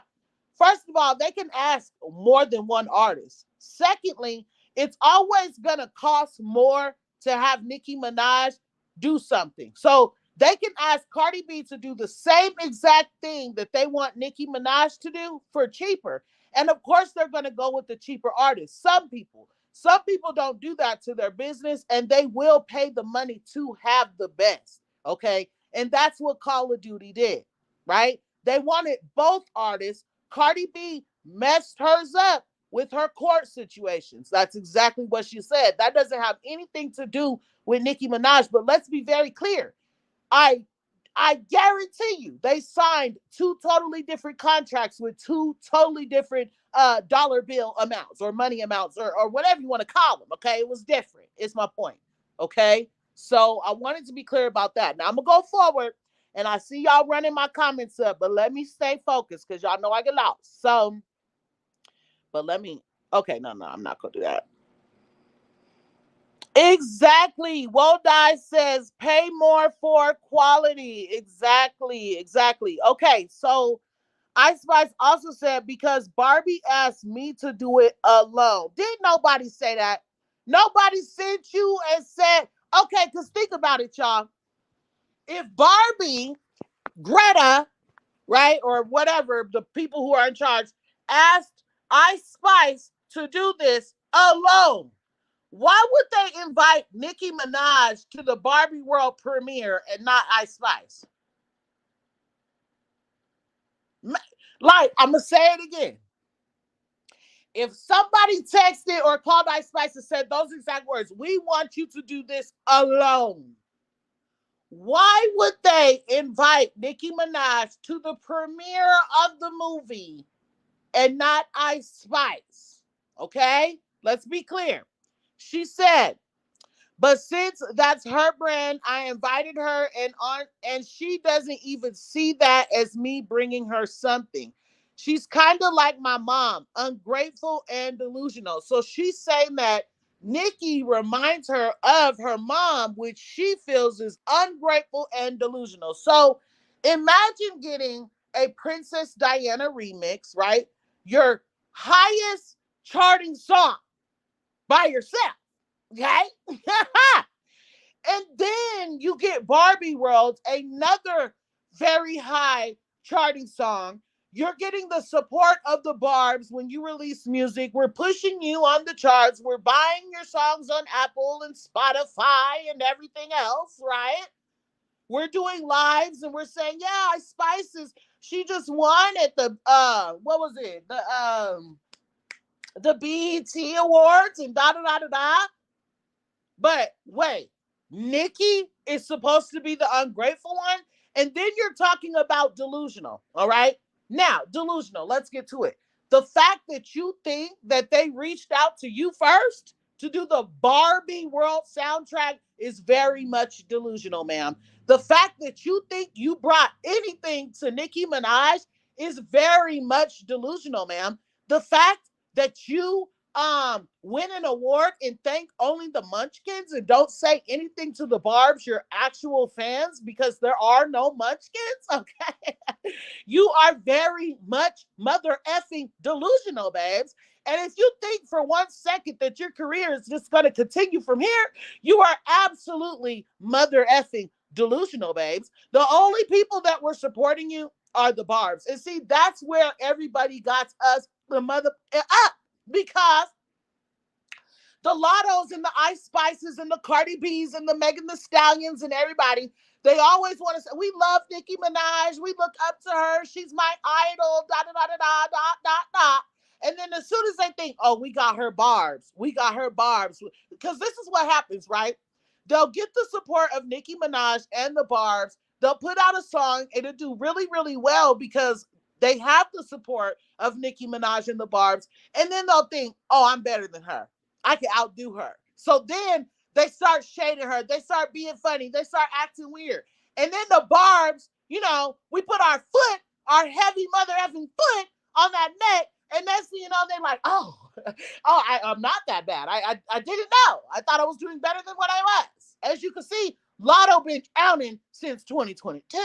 First of all, they can ask more than one artist. Secondly, it's always gonna cost more to have Nicki Minaj do something. So they can ask Cardi B to do the same exact thing that they want Nicki Minaj to do for cheaper. And of course, they're going to go with the cheaper artist. Some people don't do that to their business, and they will pay the money to have the best. Okay. And that's what Call of Duty did, right? They wanted both artists. Cardi B messed hers up with her court situations. That's exactly what she said. That doesn't have anything to do with Nicki Minaj. But let's be very clear. I I guarantee you they signed two totally different contracts with two totally different dollar bill amounts or money amounts or whatever you want to call them. Okay. It was different. It's my point. Okay. So I wanted to be clear about that. Now I'm gonna go forward and I see y'all running my comments up, but let me stay focused because y'all know I get lost. So, but let me, okay, no, I'm not gonna do that. Exactly. Wodai says pay more for quality. Exactly. Okay, so Ice Spice also said because Barbie asked me to do it alone. Didn't nobody say that? Nobody sent you and said, okay, because think about it, y'all. If Barbie, Greta, right, or whatever, the people who are in charge, asked Ice Spice to do this alone, why would they invite Nicki Minaj to the Barbie World premiere and not Ice Spice? Like, I'm going to say it again. If somebody texted or called Ice Spice and said those exact words, we want you to do this alone. Why would they invite Nicki Minaj to the premiere of the movie and not Ice Spice? Okay? Let's be clear. She said, but since that's her brand, I invited her and she doesn't even see that as me bringing her something. She's kind of like my mom, ungrateful and delusional. So she's saying that Nikki reminds her of her mom, which she feels is ungrateful and delusional. So imagine getting a Princess Diana remix, right? Your highest charting song by yourself. Okay? And then you get Barbie World, another very high charting song. You're getting the support of the Barbs when you release music. We're pushing you on the charts. We're buying your songs on Apple and Spotify and everything else, right? We're doing lives and we're saying, yeah, Ice Spices. She just won at the what was it? The BET Awards and da da da da da. But wait, Nikki is supposed to be the ungrateful one. And then you're talking about delusional. All right. Now, delusional, let's get to it. The fact that you think that they reached out to you first to do the Barbie World soundtrack is very much delusional, ma'am. The fact that you think you brought anything to Nicki Minaj is very much delusional, ma'am. The fact that you win an award and thank only the munchkins and don't say anything to the Barbs, your actual fans, because there are no munchkins. Okay. You are very much mother effing delusional, babes. And if you think for 1 second that your career is just going to continue from here, you are absolutely mother effing delusional, babes. The only people that were supporting you are the Barbs. And see, that's where everybody got us the mother up, because the Lottos and the Ice Spices and the Cardi B's and the Megan the Stallions and everybody, they always want to say, we love Nicki Minaj. We look up to her. She's my idol, da da da da da da da da. And then as soon as they think, oh, we got her Barbs, we got her Barbs. Because this is what happens, right? They'll get the support of Nicki Minaj and the Barbs. They'll put out a song and it'll do really, really well because they have the support of Nicki Minaj and the Barbs. And then they'll think, oh, I'm better than her. I can outdo her. So then they start shading her. They start being funny. They start acting weird. And then the Barbs, we put our foot, our heavy mother effing foot on that neck. And next thing you know, they're like, oh, I'm not that bad. I didn't know. I thought I was doing better than what I was. As you can see, Lotto been counting since 2022.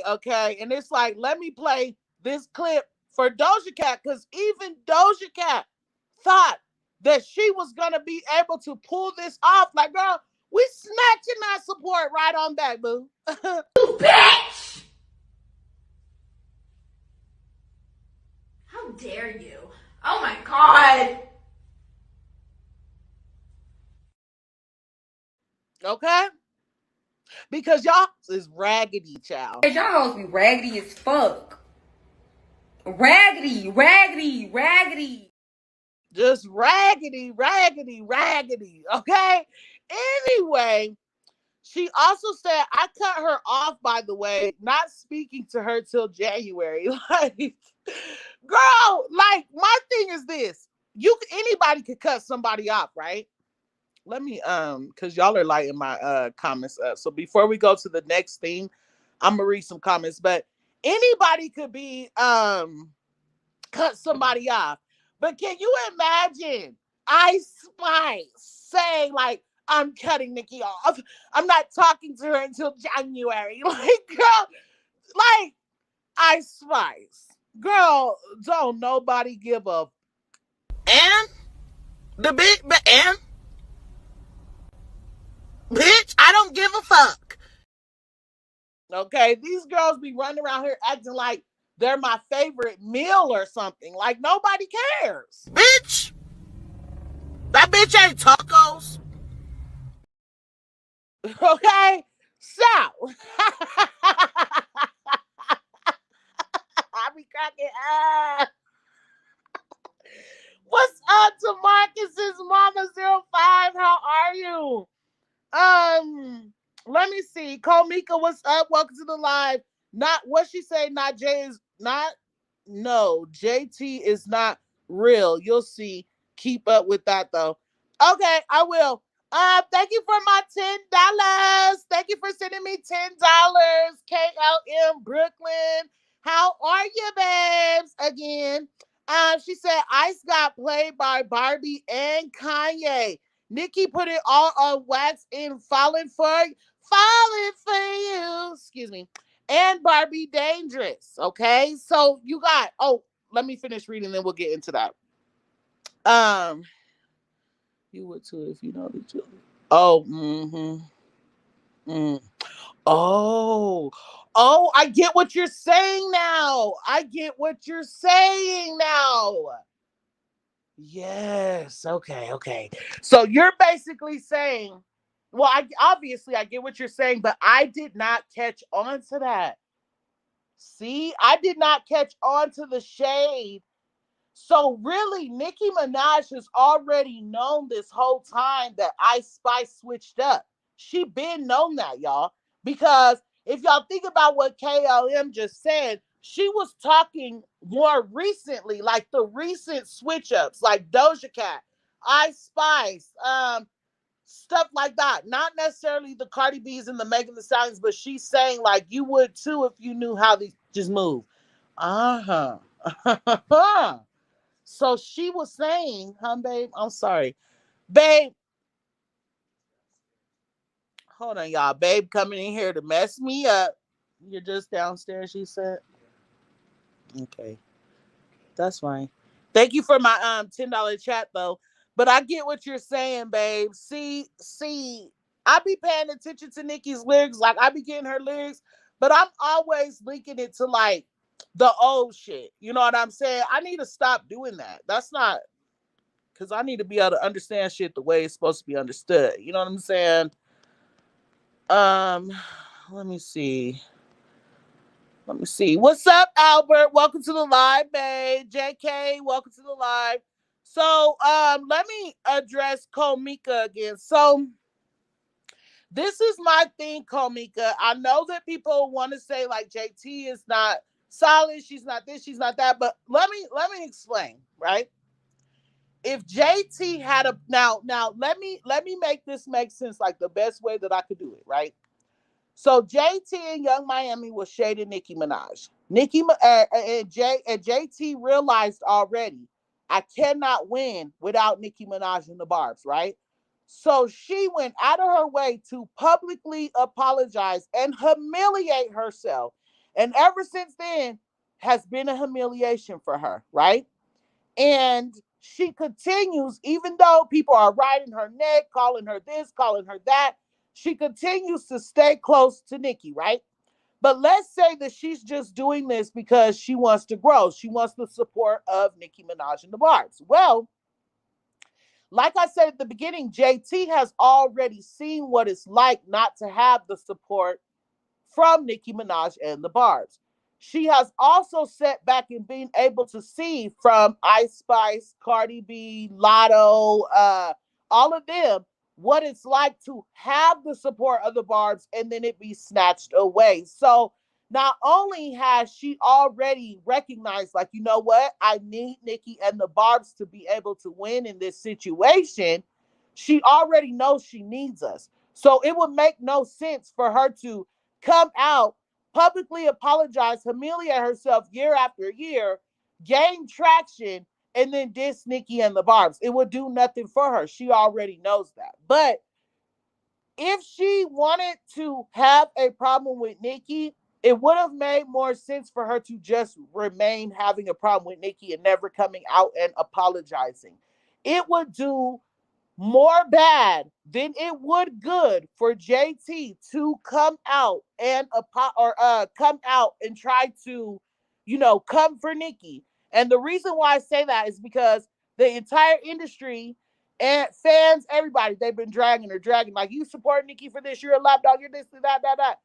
Okay. And it's like, let me play this clip for Doja Cat, because even Doja Cat thought that she was going to be able to pull this off. Like, girl, we snatching that support right on back, boo. You bitch! How dare you? Oh my god! Okay? Because y'all is raggedy, child. Y'all hoes be raggedy as fuck. Raggedy, raggedy, raggedy. Just raggedy, raggedy, raggedy. Okay? Anyway, she also said, I cut her off, by the way, not speaking to her till January. Like, girl, like, my thing is this. Anybody could cut somebody off, right? Let me, because y'all are lighting my comments up. So before we go to the next thing, I'm gonna read some comments. But anybody could be cut somebody off. But can you imagine Ice Spice saying, like, I'm cutting Nikki off. I'm not talking to her until January. Like, girl, like, Ice Spice. Girl, don't nobody give a and the big and bitch, I don't give a fuck. Okay, these girls be running around here acting like they're my favorite meal or something. Like, nobody cares. Bitch, that bitch ain't tacos. Okay? So, I be cracking up. What's up to Marcus's Mama 05? How are you? Let me see. Komika, what's up? Welcome to the live. Not what she say, not Jay is not no, JT is not real. You'll see. Keep up with that though. Okay, I will. Thank you for my $10. Thank you for sending me $10. KLM Brooklyn. How are you, babes? Again. She said Ice got played by Barbie and Kanye. Nikki put it all on wax in falling for you. Excuse me. And Barbie Dangerous. Okay. So you got, let me finish reading, then we'll get into that. You would too if you know the truth. Oh, oh, I get what you're saying now. I get what you're saying now. Yes. Okay. So you're basically saying, well, I get what you're saying, but I did not catch on to that. See, I did not catch on to the shade. So really, Nicki Minaj has already known this whole time that Ice Spice switched up. She been known that, y'all. Because if y'all think about what KLM just said, she was talking more recently, like the recent switch ups, like Doja Cat, Ice Spice, stuff like that. Not necessarily the Cardi B's and the Megan Thee Stallions, but she's saying like you would too if you knew how these just move. Uh huh. So she was saying, huh, babe? I'm sorry. Babe, hold on, y'all. Babe coming in here to mess me up. You're just downstairs, she said. Okay. That's fine. Thank you for my $10 chat though. But I get what you're saying, babe. See, I be paying attention to Nikki's lyrics, like I be getting her lyrics, but I'm always linking it to like the old shit. You know what I'm saying? I need to stop doing that. That's not because I need to be able to understand shit the way it's supposed to be understood. You know what I'm saying? Um, let me see. What's up, Albert? Welcome to the live, babe. JK, welcome to the live. So, let me address Komika again. So, this is my thing, Komika. I know that people want to say like JT is not solid, she's not this, she's not that, but let me explain, right? If JT had a now let me make this make sense like the best way that I could do it, right? So JT and Young Miami was shading Nicki Minaj. And JT realized already, I cannot win without Nicki Minaj and the Barbs, right? So she went out of her way to publicly apologize and humiliate herself. And ever since then, has been a humiliation for her, right? And she continues, even though people are riding her neck, calling her this, calling her that, she continues to stay close to Nikki, right? But let's say that she's just doing this because she wants to grow. She wants the support of Nicki Minaj and the Barbs. Well, like I said at the beginning, JT has already seen what it's like not to have the support from Nicki Minaj and the Barbs. She has also sat back and been able to see from Ice Spice, Cardi B, Lotto, all of them, what it's like to have the support of the Barbs and then it be snatched away. So not only has she already recognized, like, you know what, I need Nicki and the Barbs to be able to win in this situation, she already knows she needs us. So it would make no sense for her to come out, publicly apologize, humiliate herself year after year, gain traction, and then diss Nikki and the Barbs. It would do nothing for her. She already knows that. But if she wanted to have a problem with Nikki, it would have made more sense for her to just remain having a problem with Nikki and never coming out and apologizing. It would do more bad than it would good for JT to come out and come out and try to come for Nikki. And the reason why I say that is because the entire industry and fans, everybody, they've been dragging her, dragging. Like, you support Nikki for this, you're a lapdog, you're this, that.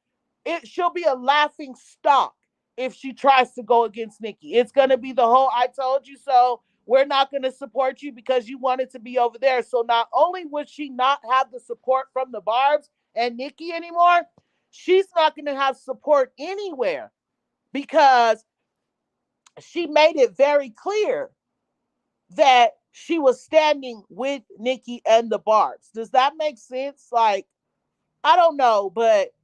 She'll be a laughing stock if she tries to go against Nikki. It's gonna be the whole "I told you so." We're not gonna support you because you wanted to be over there. So not only would she not have the support from the Barbs and Nikki anymore, she's not gonna have support anywhere because she made it very clear that she was standing with Nikki and the Barbs. Does that make sense? Like, I don't know, but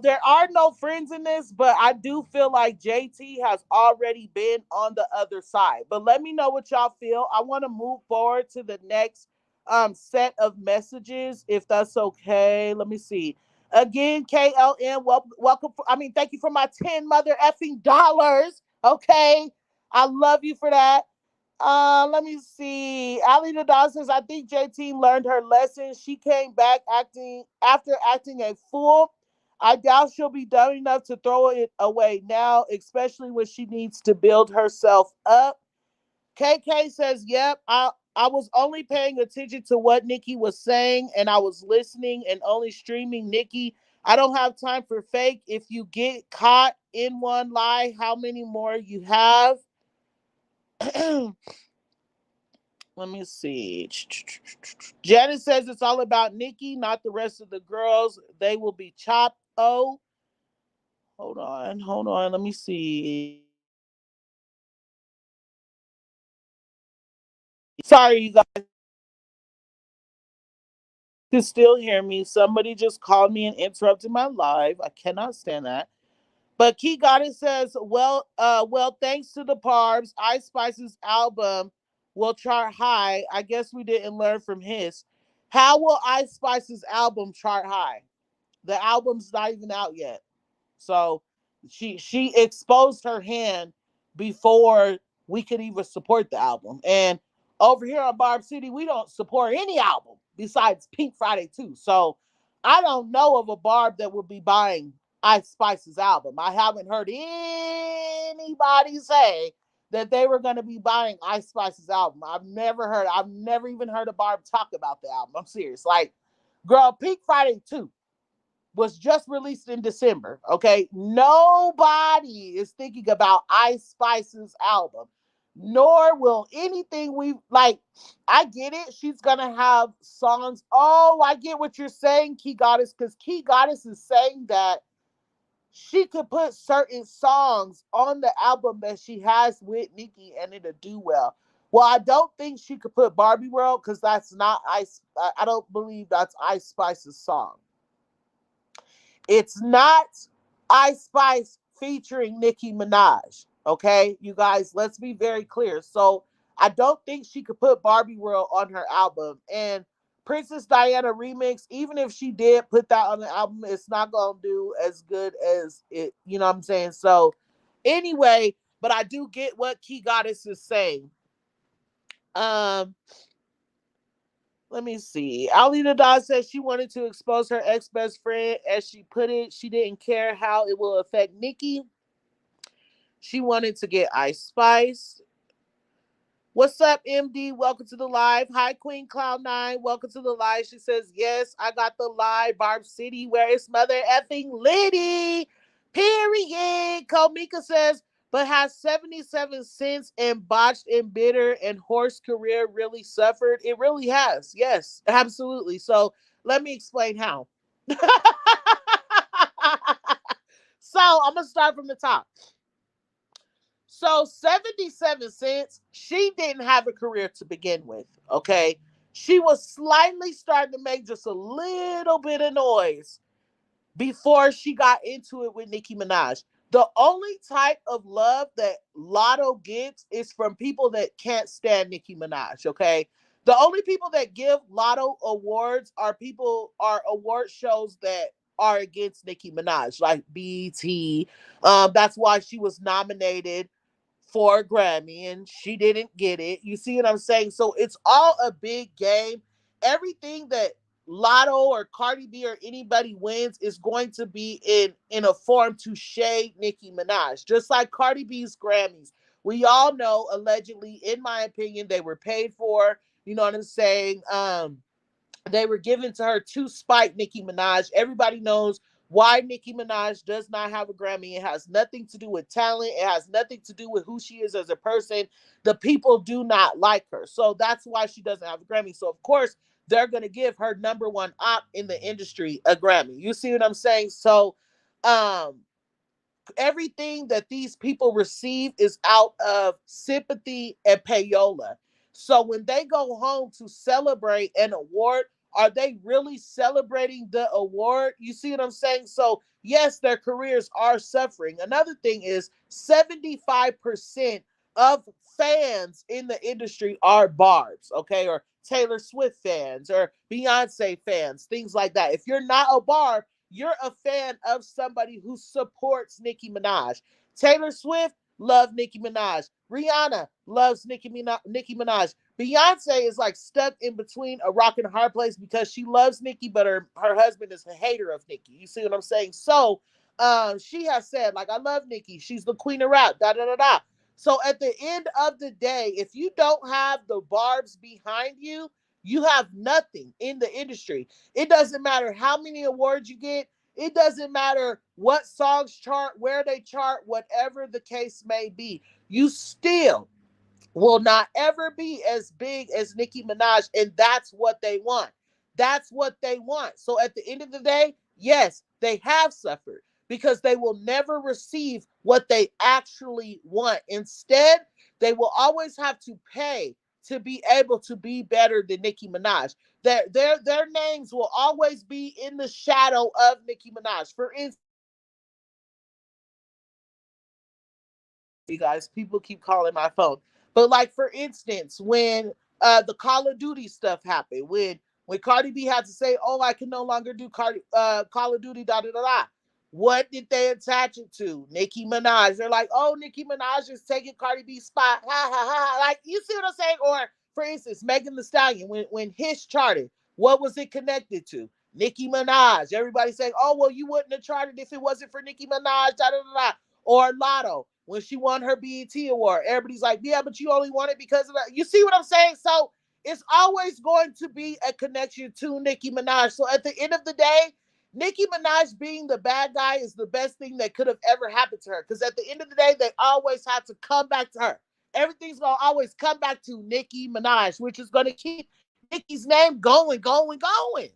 there are no friends in this, but I do feel like JT has already been on the other side. But let me know what y'all feel. I want to move forward to the next set of messages, if that's okay. Let me see. Again, KLN, welcome. Thank you for my 10 mother effing dollars. Okay. I love you for that. Let me see. Ali Nadal says, I think JT learned her lesson. She came back acting a fool. I doubt she'll be dumb enough to throw it away now, especially when she needs to build herself up. KK says, yep, I was only paying attention to what Nikki was saying, and I was listening and only streaming Nikki. I don't have time for fake. If you get caught in one lie, how many more you have? Let me see. Janet says it's all about Nikki, not the rest of the girls. They will be chopped. Oh, hold on. Let me see. Sorry, you guys can still hear me. Somebody just called me and interrupted my live. I cannot stand that. But Key Goddess says, well, thanks to the Parbs, Ice Spice's album will chart high. I guess we didn't learn from his. How will Ice Spice's album chart high? The album's not even out yet. So she exposed her hand before we could even support the album. And over here on Barb City, we don't support any album besides Pink Friday 2. So I don't know of a Barb that would be buying Ice Spice's album. I haven't heard anybody say that they were going to be buying Ice Spice's album. I've never even heard a Barb talk about the album. I'm serious. Like, girl, Pink Friday 2 was just released in December. Okay. Nobody is thinking about Ice Spice's album, nor will anything we like. I get it. She's going to have songs. Oh, I get what you're saying, Key Goddess, because Key Goddess is saying that she could put certain songs on the album that she has with Nikki and it'll do well. Well, I don't think she could put Barbie World because that's not Ice. I don't believe that's Ice Spice's song. It's not Ice Spice featuring Nicki Minaj. Okay, you guys, let's be very clear. So I don't think she could put Barbie World on her album. And Princess Diana remix, even if she did put that on the album, it's not gonna do as good as it. You know what I'm saying? So anyway, but I do get what Key Goddess is saying. Um, Let me see. Alina Dodd says she wanted to expose her ex best friend. As she put it, she didn't care how it will affect Nikki. She wanted to get Ice Spice. What's up, MD? Welcome to the live. Hi, Queen Cloud9. Welcome to the live. She says, yes, I got the live. Barb City, where is Mother effing Liddy? Period. Komika says, but has 77 cents and botched and bitter and horse career really suffered? It really has. Yes, absolutely. So let me explain how. So I'm going to start from the top. So 77 cents, she didn't have a career to begin with, okay? She was slightly starting to make just a little bit of noise before she got into it with Nicki Minaj. The only type of love that Lotto gets is from people that can't stand Nicki Minaj, okay? The only people that give Lotto awards are award shows that are against Nicki Minaj, like BET. That's why she was nominated for a Grammy and she didn't get it. You see what I'm saying? So it's all a big game. Everything that Lotto or Cardi B or anybody wins, is going to be in a form to shade Nicki Minaj. Just like Cardi B's Grammys. We all know, allegedly, in my opinion, they were paid for. You know what I'm saying? They were given to her to spite Nicki Minaj. Everybody knows why Nicki Minaj does not have a Grammy. It has nothing to do with talent. It has nothing to do with who she is as a person. The people do not like her. So that's why she doesn't have a Grammy. So, of course, they're going to give her number one op in the industry a Grammy. You see what I'm saying? So, um, everything that these people receive is out of sympathy and payola. So when they go home to celebrate an award, are they really celebrating the award? You see what I'm saying? So yes, their careers are suffering. Another thing is 75% of fans in the industry are Barbs, okay, or Taylor Swift fans or Beyonce fans, things like that. If you're not a Barb, you're a fan of somebody who supports Nicki Minaj. Taylor Swift loves Nicki Minaj. Rihanna loves Nicki Minaj. Beyonce is like stuck in between a rock and a hard place because she loves Nicki, but her husband is a hater of Nicki. You see what I'm saying? So she has said, like, I love Nicki. She's the queen of rap. Da da da da. So at the end of the day, if you don't have the Barbs behind you, you have nothing in the industry. It doesn't matter how many awards you get. It doesn't matter what songs chart, where they chart, whatever the case may be. You still will not ever be as big as Nicki Minaj, and that's what they want. That's what they want. So at the end of the day, yes, they have suffered because they will never receive what they actually want. Instead, they will always have to pay to be able to be better than Nicki Minaj. Their names will always be in the shadow of Nicki Minaj. For instance, you guys, people keep calling my phone. But like for instance, when the Call of Duty stuff happened, when Cardi B had to say, "Oh, I can no longer do Call of Duty," da da da da. What did they attach it to? Nicki Minaj. They're like, "Oh, Nicki Minaj is taking Cardi B's spot." Ha ha ha ha. Like, you see what I'm saying? Or for instance, Megan Thee Stallion, when Hish charted, what was it connected to? Nicki Minaj. Everybody saying, "Oh, well, you wouldn't have charted if it wasn't for Nicki Minaj." Da da da da. Or Lotto, when she won her BET award. Everybody's like, yeah, but you only won it because of that. You see what I'm saying? So it's always going to be a connection to Nicki Minaj. So at the end of the day, Nicki Minaj being the bad guy is the best thing that could have ever happened to her. Because at the end of the day, they always have to come back to her. Everything's going to always come back to Nicki Minaj, which is going to keep Nicki's name going, going, going.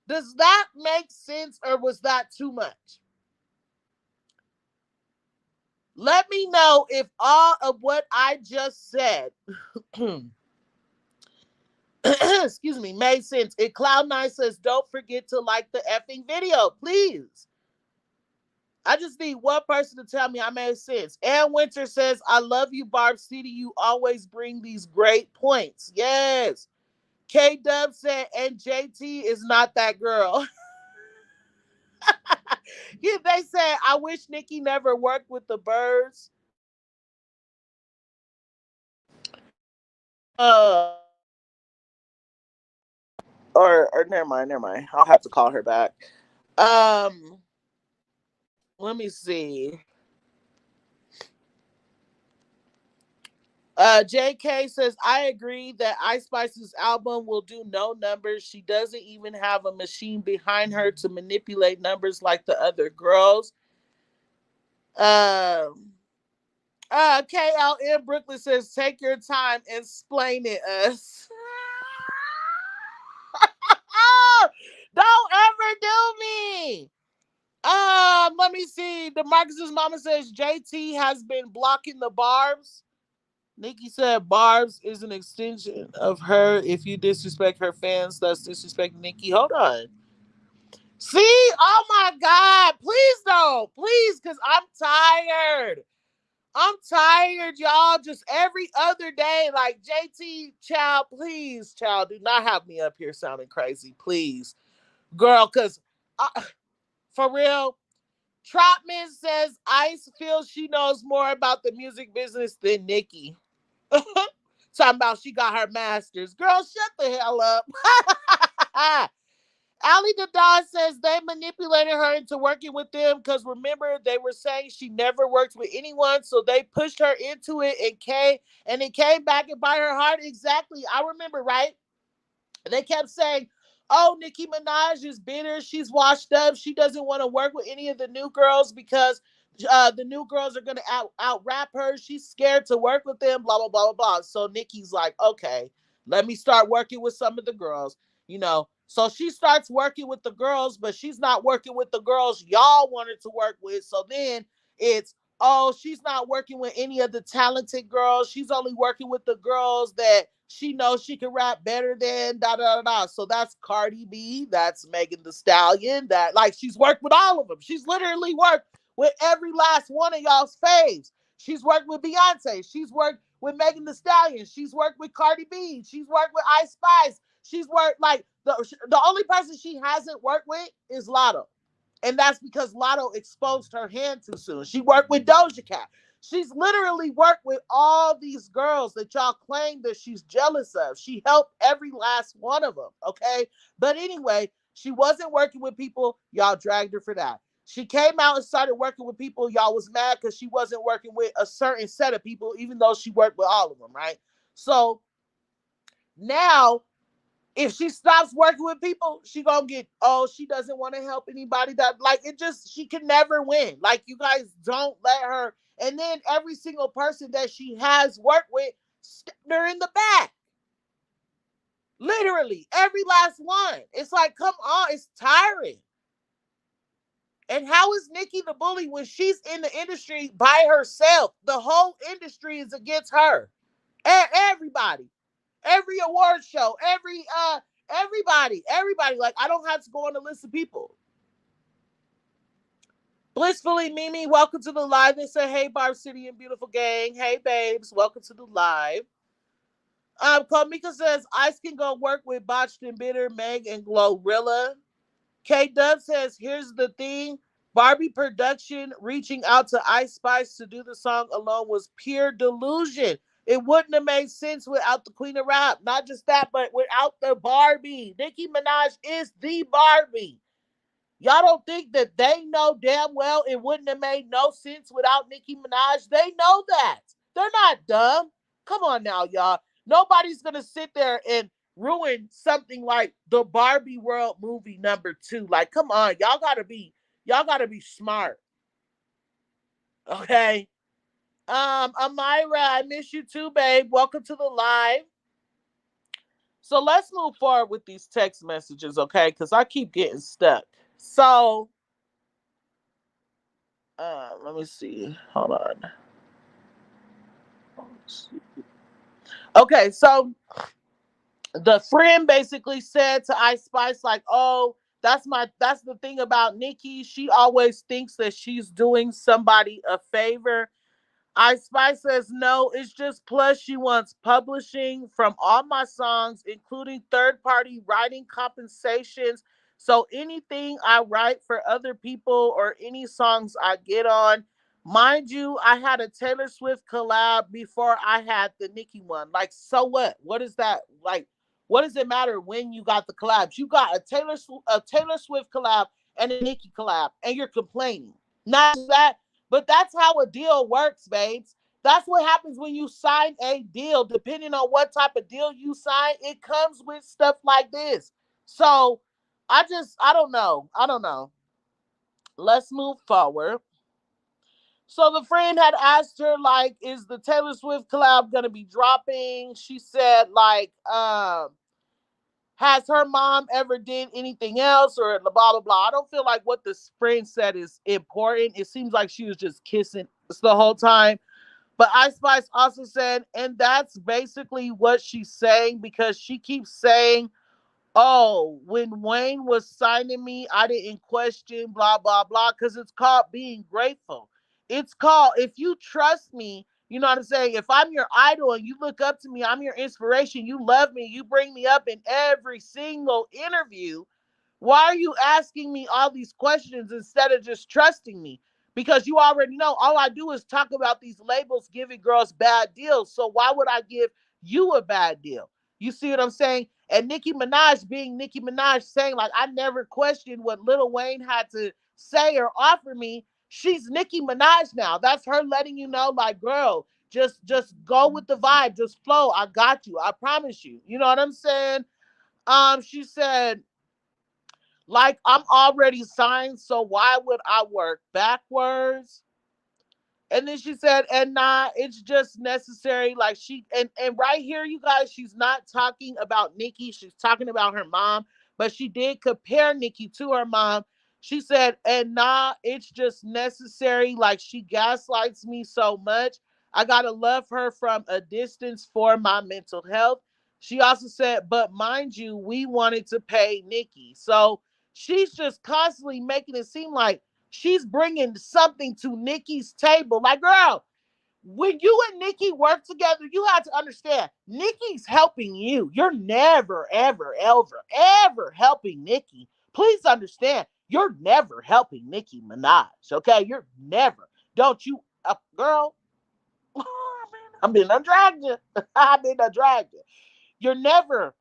Does that make sense, or was that too much? Let me know if all of what I just said, excuse me, made sense. And Cloud9 says, don't forget to like the effing video, please. I just need one person to tell me I made sense. Ann Winter says, I love you, Barb City. You always bring these great points. Yes. K Dub said, and JT is not that girl. Yeah, they said, I wish Nikki never worked with the birds. Or never mind, never mind. I'll have to call her back. Um, Let me see. JK says, I agree that Ice Spice's album will do no numbers. She doesn't even have a machine behind her to manipulate numbers like the other girls. Um, KLM Brooklyn says, take your time, explain it us. Don't ever do me. Let me see. DeMarcus's mama says JT has been blocking the Barbs. Nikki said Barb's is an extension of her. If you disrespect her fans, that's disrespecting Nikki. Hold on. See? Oh my God. Please don't. Please, because I'm tired. I'm tired, y'all. Just every other day, like JT, child, please, child, do not have me up here sounding crazy. Please. Girl, because for real, Trotman says Ice feels she knows more about the music business than Nikki. Talking about she got her master's. Girl, shut the hell up. Ali Dadon says they manipulated her into working with them because remember they were saying she never worked with anyone, so they pushed her into it and it came back and bite her hard. Exactly, I remember, right? They kept saying, "Oh, Nicki Minaj is bitter. She's washed up. She doesn't want to work with any of the new girls because the new girls are gonna out rap her. She's scared to work with them. Blah blah blah blah blah." So Nicki's like, "Okay, let me start working with some of the girls." So she starts working with the girls, but she's not working with the girls y'all wanted to work with. So then it's, oh, she's not working with any of the talented girls. She's only working with the girls that she knows she can rap better than da da da da. So that's Cardi B, that's Megan the Stallion, that like she's worked with all of them. She's literally worked with every last one of y'all's faves. She's worked with Beyonce. She's worked with Megan the Stallion. She's worked with Cardi B. She's worked with Ice Spice. She's worked like the only person she hasn't worked with is Lotto. And that's because Lotto exposed her hand too soon. She worked with Doja Cat. She's literally worked with all these girls that y'all claim that she's jealous of. She helped every last one of them, okay? But anyway, she wasn't working with people. Y'all dragged her for that. She came out and started working with people. Y'all was mad because she wasn't working with a certain set of people, even though she worked with all of them, right? So now if she stops working with people, she gonna get, oh, she doesn't want to help anybody, that like it just, she can never win. Like, you guys don't let her. And then every single person that she has worked with stabbed her in the back. Literally every last one. It's like, come on, it's tiring. And how is Nikki the bully when she's in the industry by herself? The whole industry is against her. Everybody, every award show, everybody. Like, I don't have to go on the list of people. Blissfully Mimi, welcome to the live. They say, hey, Barb City and beautiful gang. Hey, babes, welcome to the live. Kamika says, Ice can go work with Botched and Bitter, Meg, and Glorilla. K Dub says, here's the thing. Barbie production reaching out to Ice Spice to do the song alone was pure delusion. It wouldn't have made sense without the Queen of Rap. Not just that, but without the Barbie. Nicki Minaj is the Barbie. Y'all don't think that they know damn well it wouldn't have made no sense without Nicki Minaj? They know that. They're not dumb. Come on now, y'all. Nobody's going to sit there and ruin something like the Barbie World movie #2. Like, come on. Y'all gotta be smart. Okay. Amira, I miss you too, babe. Welcome to the live. So let's move forward with these text messages, okay? Because I keep getting stuck. So, let me see. Hold on. Okay, so the friend basically said to Ice Spice, like, oh, that's the thing about Nikki. She always thinks that she's doing somebody a favor. Ice Spice says, no, it's just plus she wants publishing from all my songs, including third party writing compensations. So anything I write for other people or any songs I get on, mind you, I had a Taylor Swift collab before I had the Nicki one. Like, so what? What is that? Like, what does it matter when you got the collabs? You got a Taylor Swift collab and a Nicki collab, and you're complaining. Not that, but that's how a deal works, babes. That's what happens when you sign a deal. Depending on what type of deal you sign, it comes with stuff like this. So I don't know. I don't know. Let's move forward. So the friend had asked her, like, is the Taylor Swift collab gonna be dropping? She said, like, has her mom ever did anything else or blah blah blah. I don't feel like what the friend said is important. It seems like she was just kissing us the whole time. But Ice Spice also said, and that's basically what she's saying because she keeps saying, oh, when Wayne was signing me, I didn't question blah blah blah because it's called being grateful. It's called, if you trust me, you know what I'm saying? If I'm your idol and you look up to me, I'm your inspiration, you love me, you bring me up in every single interview, why are you asking me all these questions instead of just trusting me? Because you already know all I do is talk about these labels giving girls bad deals. So why would I give you a bad deal? You see what I'm saying? And Nicki Minaj being Nicki Minaj saying like, I never questioned what Lil Wayne had to say or offer me. She's Nicki Minaj now. That's her letting you know, like, girl, just go with the vibe, just flow. I got you. I promise you. You know what I'm saying? She said, like, I'm already signed, so why would I work backwards? And then she said, and nah, it's just necessary. Like and right here, you guys, she's not talking about Nikki. She's talking about her mom, but she did compare Nikki to her mom. She said, and nah, it's just necessary. Like she gaslights me so much. I gotta love her from a distance for my mental health. She also said, but mind you, we wanted to pay Nikki. So she's just constantly making it seem like she's bringing something to Nikki's table. Like, girl, when you and Nikki work together, you have to understand Nikki's helping you. You're never, ever, ever, ever helping Nikki. Please understand, you're never helping Nicki Minaj. Okay, you're never. Don't you, girl? I've been undragged you. I've been undragged you. You're never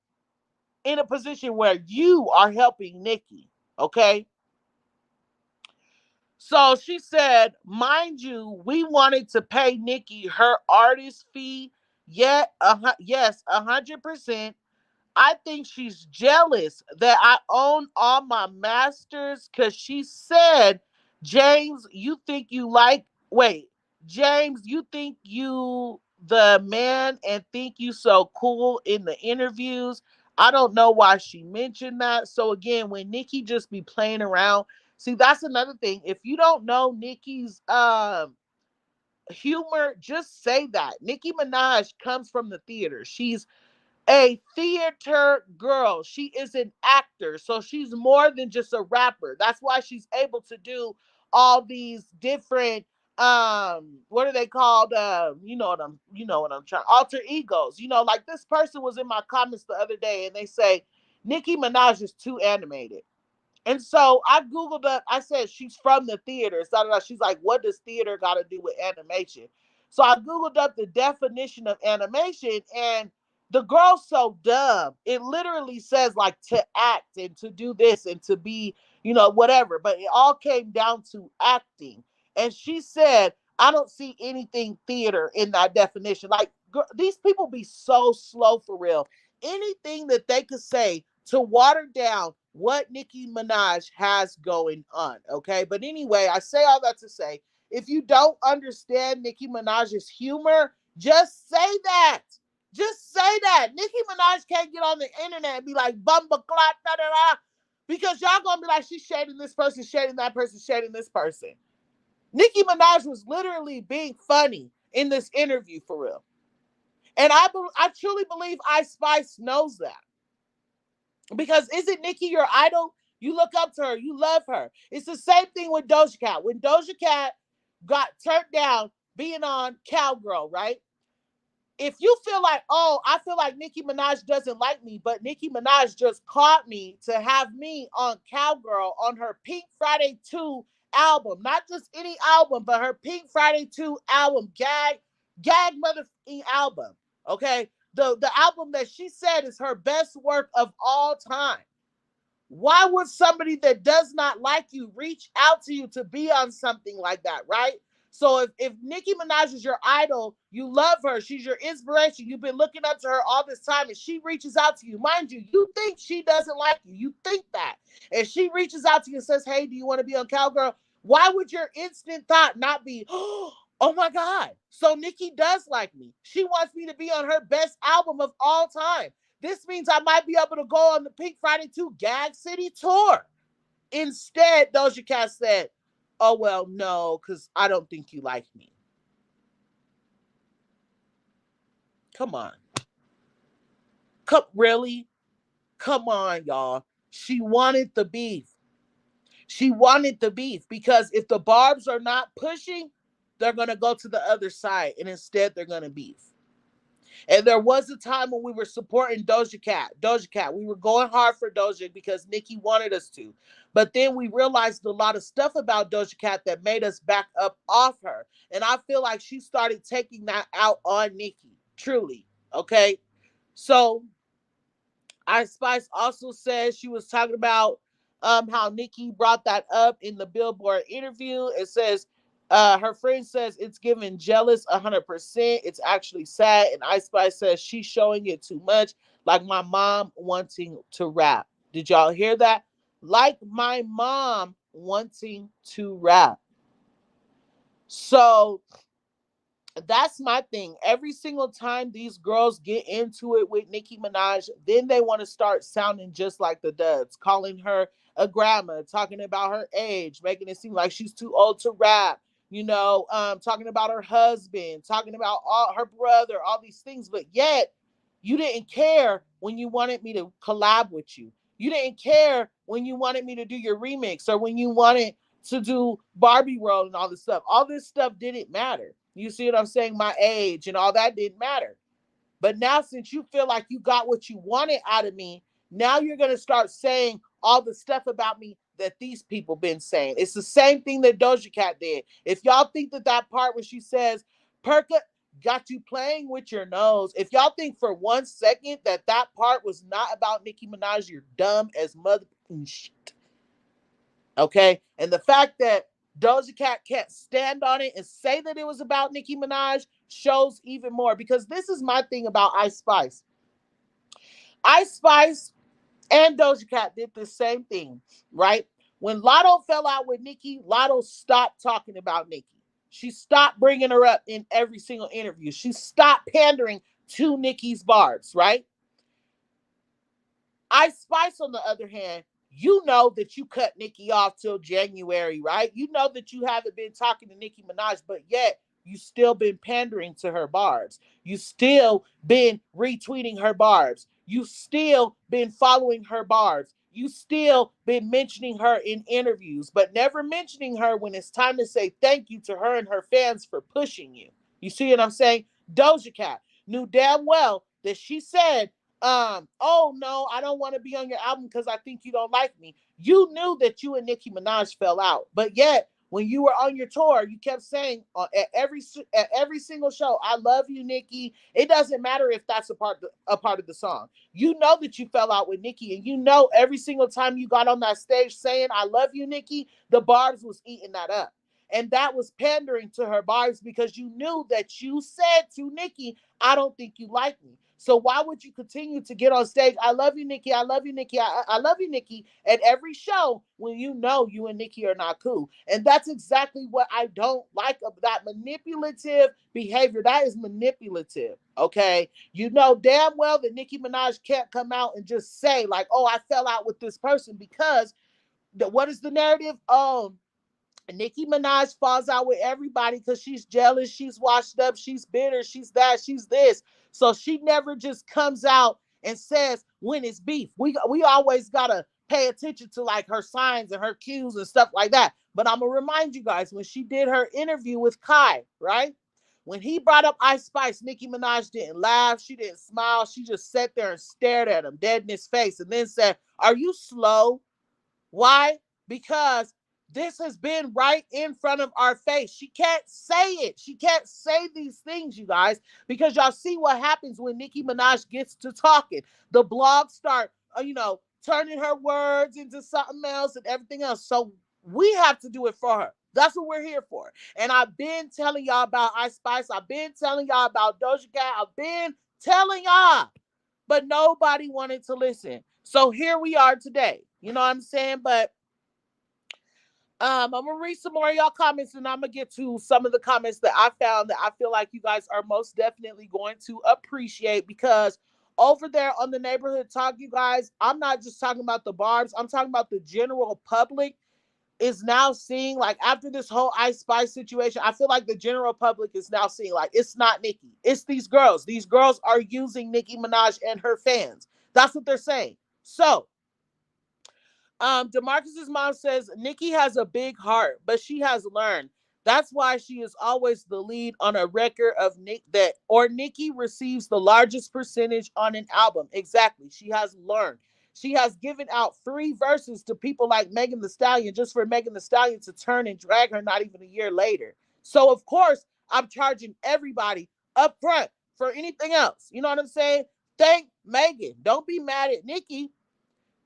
in a position where you are helping Nikki. Okay, so she said, mind you, we wanted to pay Nikki her artist fee. Yet, yes, 100%. I think she's jealous that I own all my masters because she said, James, you think you like, wait, James, you think you the man and think you so cool in the interviews. I don't know why she mentioned that. So again, when Nikki just be playing around, see, that's another thing. If you don't know Nikki's humor, just say that. Nicki Minaj comes from the theater. She's a theater girl. She is an actor. So she's more than just a rapper. That's why she's able to do all these different what are they called? You know what I'm trying, alter egos. You know, like this person was in my comments the other day and they say Nicki Minaj is too animated. And so I Googled up, I said, she's from the theater. She's like, what does theater got to do with animation? So I Googled up the definition of animation, and the girl's so dumb. It literally says, like, to act and to do this and to be, whatever. But it all came down to acting. And she said, I don't see anything theater in that definition. Like, these people be so slow for real. Anything that they could say to water down what Nicki Minaj has going on. Okay. But anyway, I say all that to say, if you don't understand Nicki Minaj's humor, just say that. Just say that. Nicki Minaj can't get on the internet and be like, bumba clot, da da da. Because y'all gonna be like, she's shading this person, shading that person, shading this person. Nicki Minaj was literally being funny in this interview for real. And I truly believe Ice Spice knows that. Because isn't Nikki your idol? You look up to her, you love her. It's the same thing with Doja Cat. When Doja Cat got turned down being on Cowgirl, right? If you feel like, oh, I feel like Nicki Minaj doesn't like me, but Nicki Minaj just caught me to have me on Cowgirl on her Pink Friday 2 album. Not just any album, but her Pink Friday 2 album, gag motherfucking album. Okay? The album that she said is her best work of all time. Why would somebody that does not like you reach out to you to be on something like that, right? So if Nicki Minaj is your idol, you love her, she's your inspiration, you've been looking up to her all this time, and she reaches out to you, mind you, you think she doesn't like you. You think that. And she reaches out to you and says, hey, do you want to be on Cowgirl? Why would your instant thought not be, oh my God, so Nicki does like me. She wants me to be on her best album of all time. This means I might be able to go on the Pink Friday 2 Gag City tour. Instead, Doja Cat said, oh, well, no, because I don't think you like me. Come on. Really? Come on, y'all. She wanted the beef. She wanted the beef because if the Barbs are not pushing, they're going to go to the other side, and instead they're going to beef. And there was a time when we were supporting Doja Cat. Doja Cat. We were going hard for Doja because Nikki wanted us to. But then we realized a lot of stuff about Doja Cat that made us back up off her. And I feel like she started taking that out on Nikki. Truly. Okay? So Ice Spice also says she was talking about how Nikki brought that up in the Billboard interview. It says her friend says it's giving jealous 100%. It's actually sad. And Ice Spice says she's showing it too much, like my mom wanting to rap. Did y'all hear that? Like my mom wanting to rap. So that's my thing. Every single time these girls get into it with Nicki Minaj, then they want to start sounding just like the duds, calling her a grandma, talking about her age, making it seem like she's too old to rap, talking about her husband, talking about all her brother, all these things. But yet, you didn't care when you wanted me to collab with you. You didn't care when you wanted me to do your remix or when you wanted to do Barbie World and all this stuff. All this stuff didn't matter. You see what I'm saying? My age and all that didn't matter. But now, since you feel like you got what you wanted out of me, now you're going to start saying all the stuff about me that these people been saying. It's the same thing that Doja Cat did. If y'all think that part where she says, Perka got you playing with your nose, if y'all think for 1 second that part was not about Nicki Minaj, you're dumb as mother shit. Okay? And the fact that Doja Cat can't stand on it and say that it was about Nicki Minaj shows even more, because this is my thing about Ice Spice. Ice Spice and Doja Cat did the same thing, right? When Lotto fell out with Nikki, Lotto stopped talking about Nikki. She stopped bringing her up in every single interview. She stopped pandering to Nikki's barbs, right? Ice Spice, on the other hand, you know that you cut Nikki off till January, right? You know that you haven't been talking to Nicki Minaj, but yet you still been pandering to her barbs. You still been retweeting her barbs. You still been following her barbs. You still been mentioning her in interviews, but never mentioning her when it's time to say thank you to her and her fans for pushing you. You see what I'm saying? Doja Cat knew damn well that she said, oh no, I don't want to be on your album because I think you don't like me. You knew that you and Nicki Minaj fell out, but yet when you were on your tour, you kept saying at every single show, "I love you, Nikki." It doesn't matter if that's a part of the song. You know that you fell out with Nikki, and you know every single time you got on that stage saying, "I love you, Nikki," the barbs was eating that up. And that was pandering to her barbs because you knew that you said to Nikki, I don't think you like me. So why would you continue to get on stage? I love you, Nikki. I love you, Nikki. I love you, Nikki, at every show when you know you and Nikki are not cool. And that's exactly what I don't like of that manipulative behavior. That is manipulative. Okay. You know damn well that Nicki Minaj can't come out and just say, like, oh, I fell out with this person, because what is the narrative? Nicki Minaj falls out with everybody because she's jealous, she's washed up, she's bitter, she's that, she's this. So she never just comes out and says when it's beef. We always gotta pay attention to like her signs and her cues and stuff like that. But I'm gonna remind you guys, when she did her interview with Kai, right? When he brought up Ice Spice, Nicki Minaj didn't laugh, she didn't smile, she just sat there and stared at him dead in his face and then said, "Are you slow?" Why? Because this has been right in front of our face. She can't say it. She can't say these things, you guys, because y'all see what happens when Nicki Minaj gets to talking. The blogs start, turning her words into something else and everything else. So we have to do it for her. That's what we're here for. And I've been telling y'all about Ice Spice. I've been telling y'all about Doja Cat. I've been telling y'all, but nobody wanted to listen. So here we are today. You know what I'm saying? But I'm gonna read some more of y'all comments, and I'm gonna get to some of the comments that I found that I feel like you guys are most definitely going to appreciate, because over there on the neighborhood talk, you guys, I'm not just talking about the barbs, I'm talking about the general public is now seeing, like, after this whole Ice Spice situation, I feel like the general public is now seeing, like, it's not Nicki, it's these girls. These girls are using Nicki Minaj and her fans. That's what they're saying. So Demarcus's mom says Nikki has a big heart, but she has learned. That's why she is always the lead on a record of Nikki receives the largest percentage on an album. Exactly. She has learned. She has given out 3 verses to people like Megan Thee Stallion just for Megan Thee Stallion to turn and drag her not even a year later. So of course I'm charging everybody up front for anything else. You know what I'm saying? Thank Megan. Don't be mad at Nikki.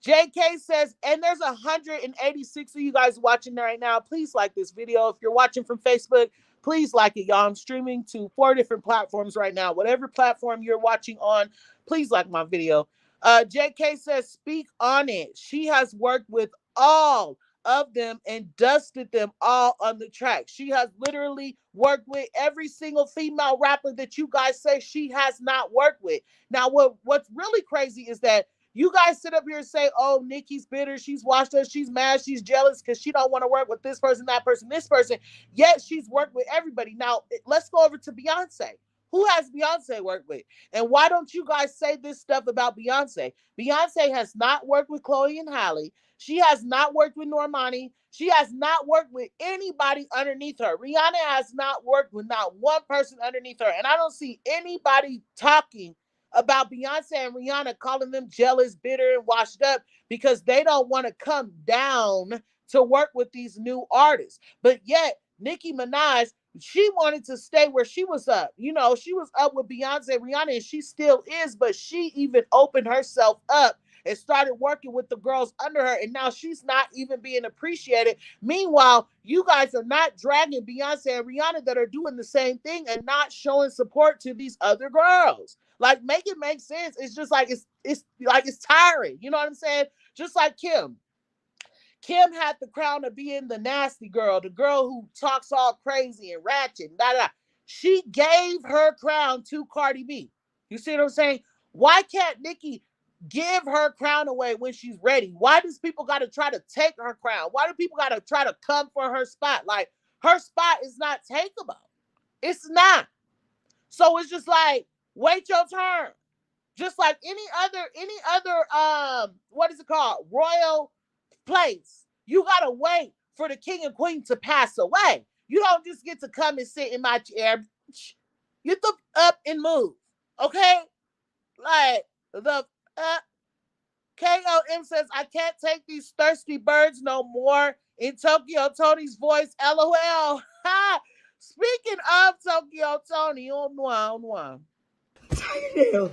JK says, and there's 186 of you guys watching right now. Please like this video. If you're watching from Facebook, please like it, y'all. I'm streaming to 4 different platforms right now. Whatever platform you're watching on, please like my video. JK says, speak on it. She has worked with all of them and dusted them all on the track. She has literally worked with every single female rapper that you guys say she has not worked with. Now, what's really crazy is that you guys sit up here and say, oh, Nikki's bitter, she's washed up, she's mad, she's jealous because she don't want to work with this person, that person, this person. Yet she's worked with everybody. Now, let's go over to Beyonce. Who has Beyonce worked with? And why don't you guys say this stuff about Beyonce? Beyonce has not worked with Chloe and Halle. She has not worked with Normani. She has not worked with anybody underneath her. Rihanna has not worked with not one person underneath her. And I don't see anybody talking about Beyonce and Rihanna, calling them jealous, bitter, and washed up because they don't want to come down to work with these new artists. But yet, Nicki Minaj, she wanted to stay where she was up. You know, she was up with Beyonce and Rihanna, and she still is, but she even opened herself up and started working with the girls under her, and now she's not even being appreciated. Meanwhile, you guys are not dragging Beyonce and Rihanna that are doing the same thing and not showing support to these other girls. Like, make it make sense. It's just like it's like it's tiring. You know what I'm saying? Just like Kim. Kim had the crown of being the nasty girl, the girl who talks all crazy and ratchet. And da, da. She gave her crown to Cardi B. You see what I'm saying? Why can't Nikki give her crown away when she's ready? Why does people got to try to take her crown? Why do people got to try to come for her spot? Like, her spot is not takeable. It's not. So it's just like, wait your turn. Just like any other what is it called? Royal place. You gotta wait for the king and queen to pass away. You don't just get to come and sit in my chair. You the up and move. Okay? Like the KOM says, I can't take these thirsty birds no more. In Tokyo Tony's voice, LOL. Speaking of Tokyo Tony, on one. I'm tired now.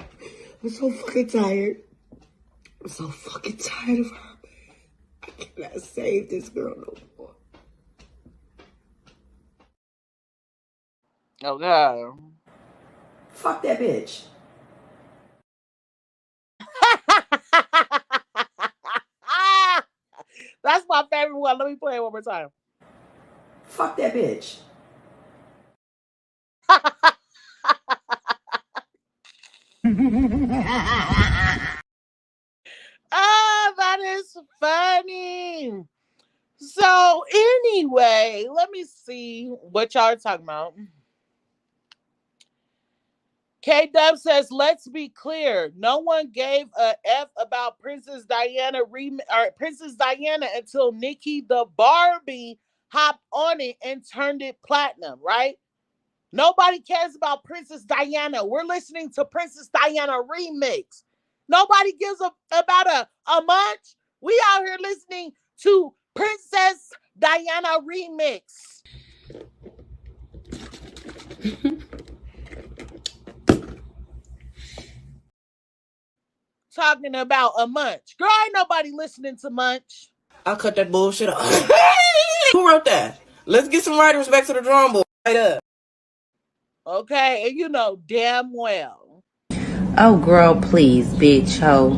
I'm so fucking tired. I'm so fucking tired of her. I cannot save this girl no more. Okay. Fuck that bitch. That's my favorite one. Let me play it one more time. Fuck that bitch. Ah, that is funny. So anyway, let me see what y'all are talking about. K Dub says, let's be clear. No one gave a F about Princess Diana until Nikki the Barbie hopped on it and turned it platinum, right? Nobody cares about Princess Diana. We're listening to Princess Diana remix. Nobody gives about a munch. We out here listening to Princess Diana remix. Talking about a munch. Girl, ain't nobody listening to munch. I'll cut that bullshit off. Who wrote that? Let's get some writers back to the drawing board. Right up. Okay, and you know damn well. Oh, girl, please, bitch, ho.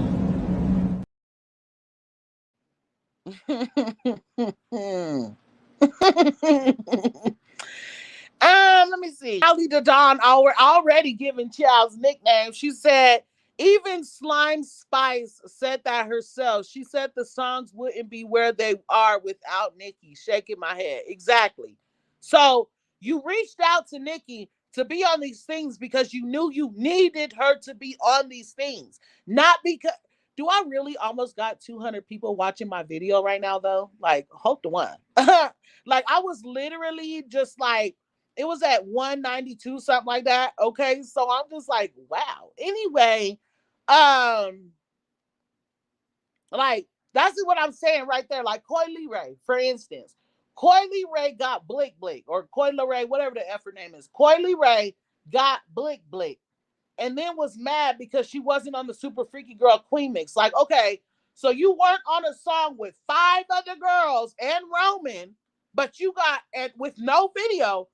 Let me see. Ali the Don already giving Child's nickname. She said, even Slime Spice said that herself. She said the songs wouldn't be where they are without Nikki. Shaking my head. Exactly. So you reached out to Nikki to be on these things because you knew you needed her to be on these things. Not because do I really almost got 200 people watching my video right now though? Like, hope to one. Like I was literally just like it was at 192, something like that. Okay. So I'm just like, wow. Anyway, like that's what I'm saying right there. Like Coy Ray, for instance. Coy Ray got Blick Blick or Coy Ray, whatever the effort name is. Coy Ray got Blick Blick. and then was mad because she wasn't on the Super Freaky Girl Queen mix. Like, okay, so you weren't on a song with 5 other girls and Roman, but you got, and with no video,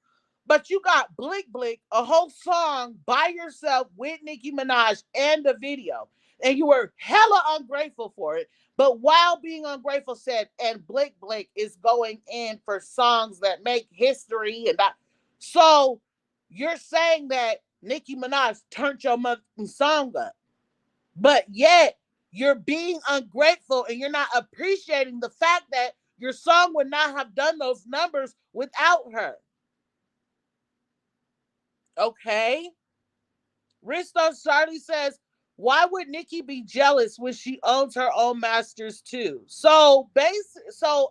but you got Blick Blick, a whole song by yourself with Nicki Minaj and the video. And you were hella ungrateful for it. But while being ungrateful, said, and Blick Blick is going in for songs that make history and that. So you're saying that Nicki Minaj turned your motherfucking song up, but yet you're being ungrateful and you're not appreciating the fact that your song would not have done those numbers without her. Okay. Risto Charlie says, why would Nikki be jealous when she owns her own masters too? So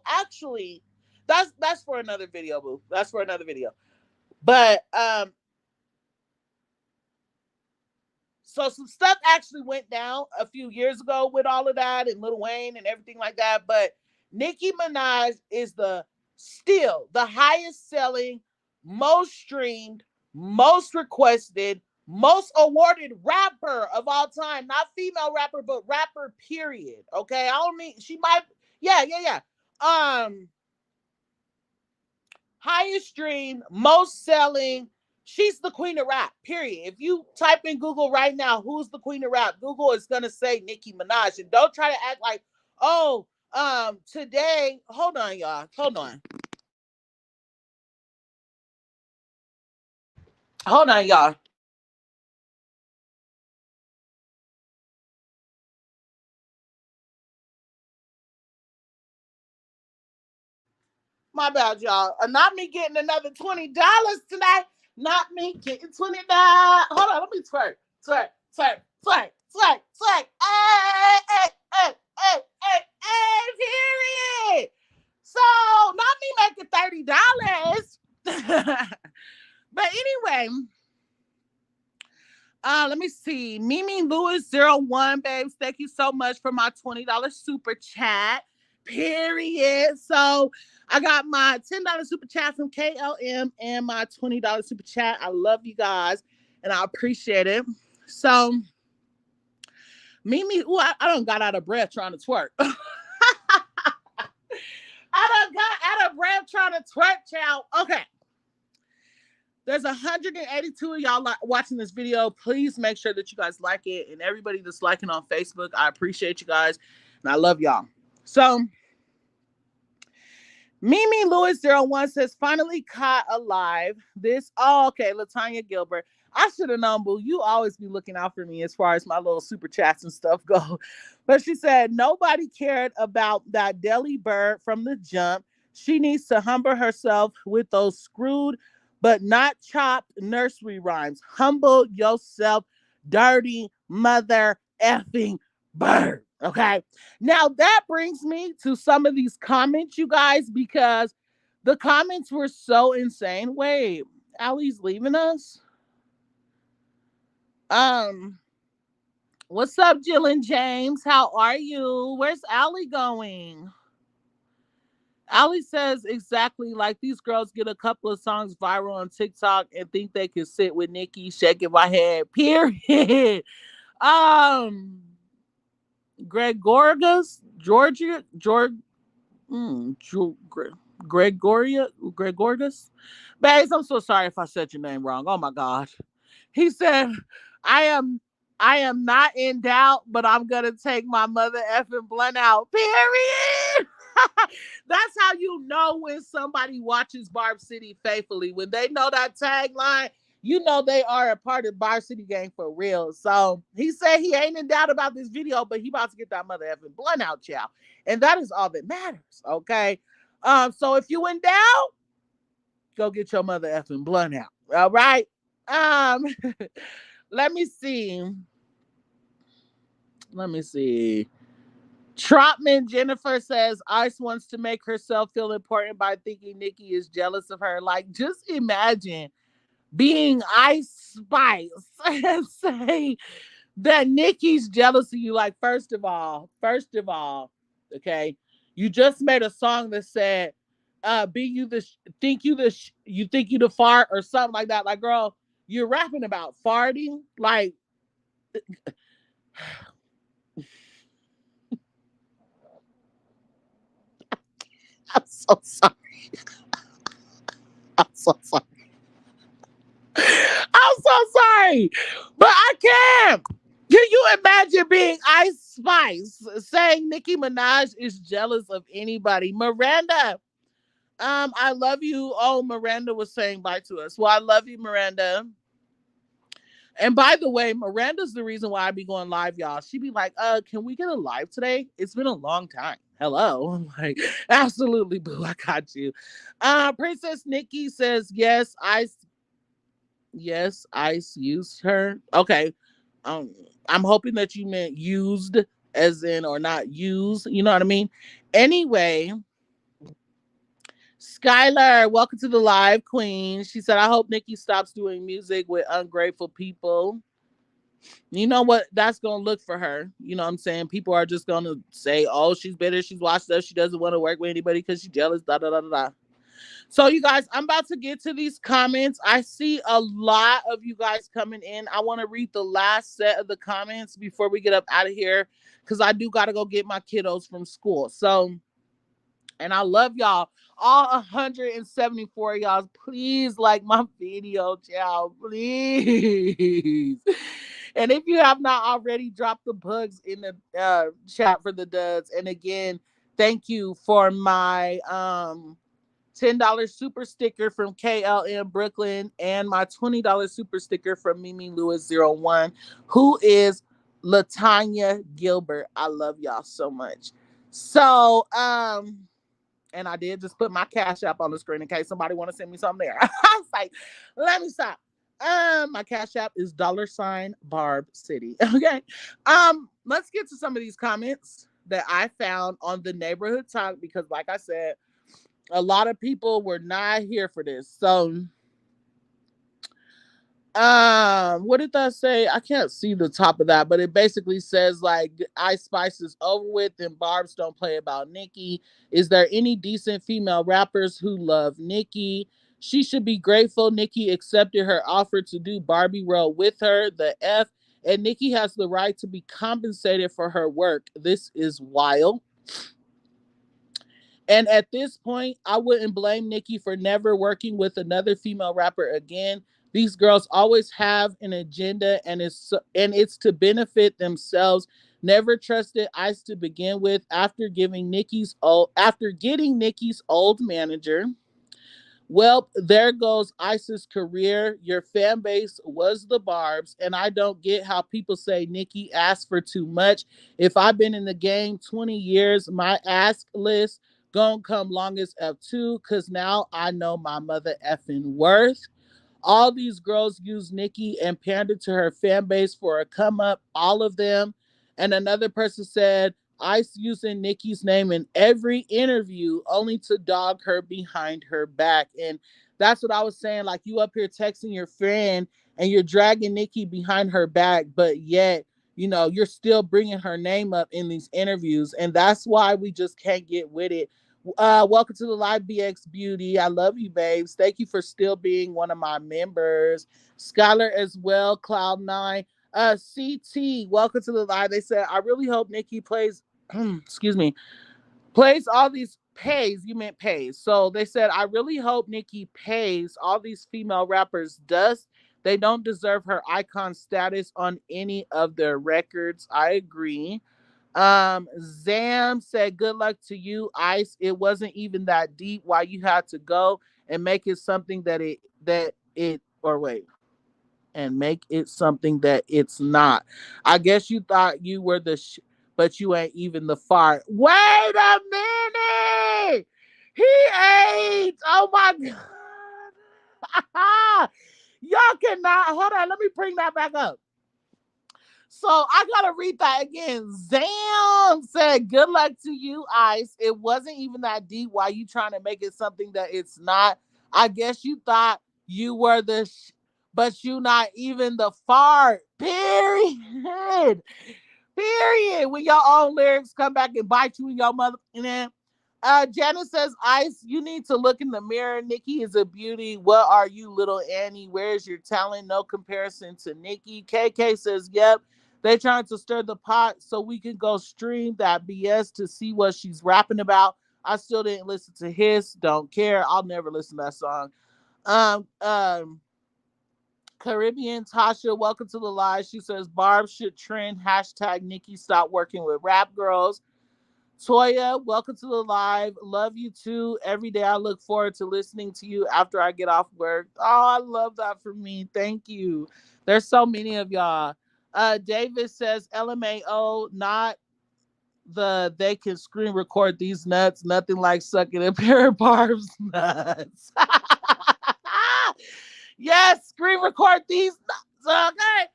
actually, that's for another video, boo. That's for another video. But so some stuff actually went down a few years ago with all of that and Lil Wayne and everything like that. But Nicki Minaj is still the highest selling, most streamed, most requested, most awarded rapper of all time. Not female rapper, but rapper, period. Okay. I don't mean she might, yeah. Highest stream, most selling. She's the queen of rap, period. If you type in Google right now, who's the queen of rap? Google is going to say Nicki Minaj. And don't try to act like, oh, today, hold on, y'all. Hold on. Hold on, y'all. My bad, y'all. Not me getting another $20 tonight. Not me getting $20. Hold on, let me twerk. Twerk. Hey, period. So, not me making $30. But anyway, let me see. Mimi Lewis 01, babes. Thank you so much for my $20 super chat. Period. So I got my $10 super chat from KLM and my $20 super chat. I love you guys and I appreciate it. So Mimi, I done got out of breath trying to twerk. I done got out of breath trying to twerk, child. Okay. There's 182 of y'all watching this video. Please make sure that you guys like it. And everybody that's liking on Facebook, I appreciate you guys. And I love y'all. So Mimi Lewis 01 says, finally caught alive. Okay, Latanya Gilbert. I should have known, boo. You always be looking out for me as far as my little super chats and stuff go. But she said, nobody cared about that Deli bird from the jump. She needs to humble herself with those screwed but not chopped nursery rhymes. Humble yourself, dirty mother effing bird. Okay. Now that brings me to some of these comments, you guys, because the comments were so insane. Wait, Allie's leaving us? What's up, Jill and James? How are you? Where's Allie going? Allie says exactly like these girls get a couple of songs viral on TikTok and think they can sit with Nikki shaking my head. Period. Gregorgas, Georgia, Gregorgas. Babes, I'm so sorry if I said your name wrong. Oh my God. He said, I am I am not in doubt, but I'm gonna take my mother effing blunt out. Period. That's how you know when somebody watches Barb City faithfully. When they know that tagline, you know they are a part of Barb City gang for real. So he said he ain't in doubt about this video, but he about to get that mother effing blunt out, child. And that is all that matters. Okay. So if you in doubt, go get your mother effing blunt out. All right. Um, let me see. Let me see. Trotman Jennifer says Ice wants to make herself feel important by thinking Nikki is jealous of her. Like, just imagine being Ice Spice and saying that Nikki's jealous of you. Like, first of all, okay, you just made a song that said, "Be you the you think you the fart" or something like that. Like, girl, you're rapping about farting. Like, I'm so sorry. I'm so sorry. I'm so sorry. But I can't. Can you imagine being Ice Spice saying Nicki Minaj is jealous of anybody? Miranda, I love you. Oh, Miranda was saying bye to us. Well, I love you, Miranda. And by the way, Miranda's the reason why I be going live, y'all. She be like, can we get a live today? It's been a long time. Hello. I'm like, absolutely, boo. I got you. Princess Nikki says, yes, Ice used her. Okay. Um, I'm hoping that you meant used as in or not use. You know what I mean? Anyway, Skylar, welcome to the live, Queen. She said, I hope Nikki stops doing music with ungrateful people. You know what? That's going to look for her. You know what I'm saying? People are just going to say, oh, she's bitter. She's watched us. She doesn't want to work with anybody because she's jealous. Da, da, da, da, da. So, you guys, I'm about to get to these comments. I see a lot of you guys coming in. I want to read the last set of the comments before we get up out of here because I do got to go get my kiddos from school. So, and I love y'all. All 174 of y'all, please like my video, child. Please. And if you have not already, drop the bugs in the chat for the duds. And again, thank you for my $10 super sticker from KLM Brooklyn and my $20 super sticker from Mimi Lewis 01, who is Latanya Gilbert. I love y'all so much. So, and I did just put my cash app on the screen in case somebody want to send me something there. I was like, let me stop. My cash app is $Barb City. Okay. Let's get to some of these comments that I found on the neighborhood talk because, like I said, a lot of people were not here for this. So, what did that say? I can't see the top of that, but it basically says like Ice Spice is over with and Barb's don't play about Nikki. Is there any decent female rappers who love Nikki? She should be grateful Nikki accepted her offer to do Barbie role with her. The F, and Nikki has the right to be compensated for her work. This is wild. And at this point, I wouldn't blame Nikki for never working with another female rapper again. These girls always have an agenda, and it's to benefit themselves. Never trusted Ice to begin with. After getting Nikki's old manager, well, there goes Ice's career. Your fan base was the Barbs, and I don't get how people say Nikki asked for too much. If I've been in the game 20 years, my ask list gonna come long as F2, because now I know my mother effing worth. All these girls use Nikki and pander to her fan base for a come up, all of them. And another person said, Ice using Nikki's name in every interview only to dog her behind her back. And that's what I was saying. Like, you up here texting your friend and you're dragging Nikki behind her back, but yet, you're still bringing her name up in these interviews. And that's why we just can't get with it. Welcome to the live, BX Beauty. I love you, babes. Thank you for still being one of my members. Skylar as well, Cloud9. CT, welcome to the live. They said, I really hope Nikki plays, excuse me, plays all these pays. You meant pays. So they said, I really hope Nikki pays all these female rappers dust. They don't deserve her icon status on any of their records. I agree. Zam said, good luck to you, Ice. It wasn't even that deep. Why you had to go and make it something and make it something that it's not. I guess you thought you were but you ain't even the fart. Wait a minute. He ain't. Oh my God. Y'all cannot. Hold on. Let me bring that back up. So I gotta read that again. Zam said, good luck to you, Ice. It wasn't even that deep. Why you trying to make it something that it's not? I guess you thought you were but you not even the fart. Period. Period. When your own lyrics come back and bite you in your mother. Janice says, Ice, you need to look in the mirror. Nikki is a beauty. What are you, little Annie? Where's your talent? No comparison to Nikki. KK says, yep. They trying to stir the pot so we can go stream that BS to see what she's rapping about. I still didn't listen to his. Don't care. I'll never listen to that song. Um, um, Caribbean Tasha, welcome to the live. She says Barb should trend hashtag Nikki stop working with rap girls. Toya, welcome to the live. Love you too. Every day I look forward to listening to you after I get off work. Oh, I love that for me. Thank you. There's so many of y'all. David says LMAO, not they can screen record these nuts. Nothing like sucking a pair of Barb's nuts. Yes, screen record these nuts. Okay.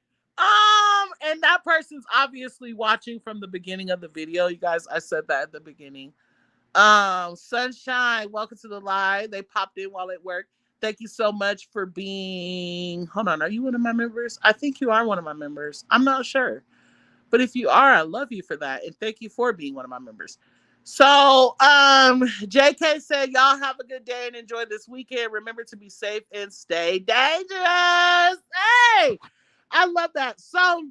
And that person's obviously watching from the beginning of the video. You guys, I said that at the beginning. Sunshine, welcome to the live. They popped in while at work. Thank you so much for being. Hold on, are you one of my members? I think you are one of my members. I'm not sure. But if you are, I love you for that. And thank you for being one of my members. So, JK said, y'all have a good day and enjoy this weekend. Remember to be safe and stay dangerous. Hey, I love that. So,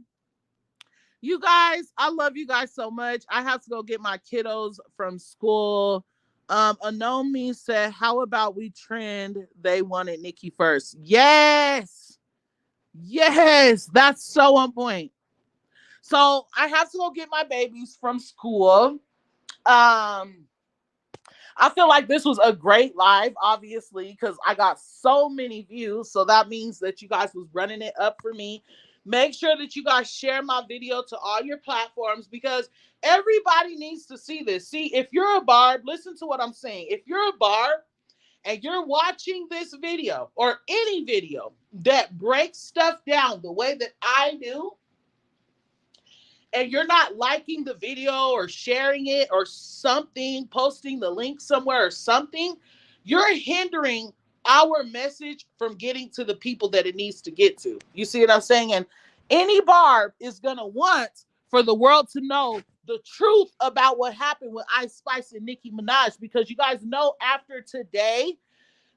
you guys, I love you guys so much. I have to go get my kiddos from school. Anomi said, how about we trend? They wanted Nikki first. Yes. Yes. That's so on point. So I have to go get my babies from school. I feel like this was a great live, obviously, because I got so many views. So that means that you guys was running it up for me. Make sure that you guys share my video to all your platforms because everybody needs to see this. See, if you're a Barb, listen to what I'm saying. If you're a Barb and you're watching this video or any video that breaks stuff down the way that I do, and you're not liking the video or sharing it or something, posting the link somewhere or something, you're hindering our message from getting to the people that it needs to get to. You see what I'm saying? And any Barb is going to want for the world to know the truth about what happened with Ice Spice and Nicki Minaj, because you guys know after today,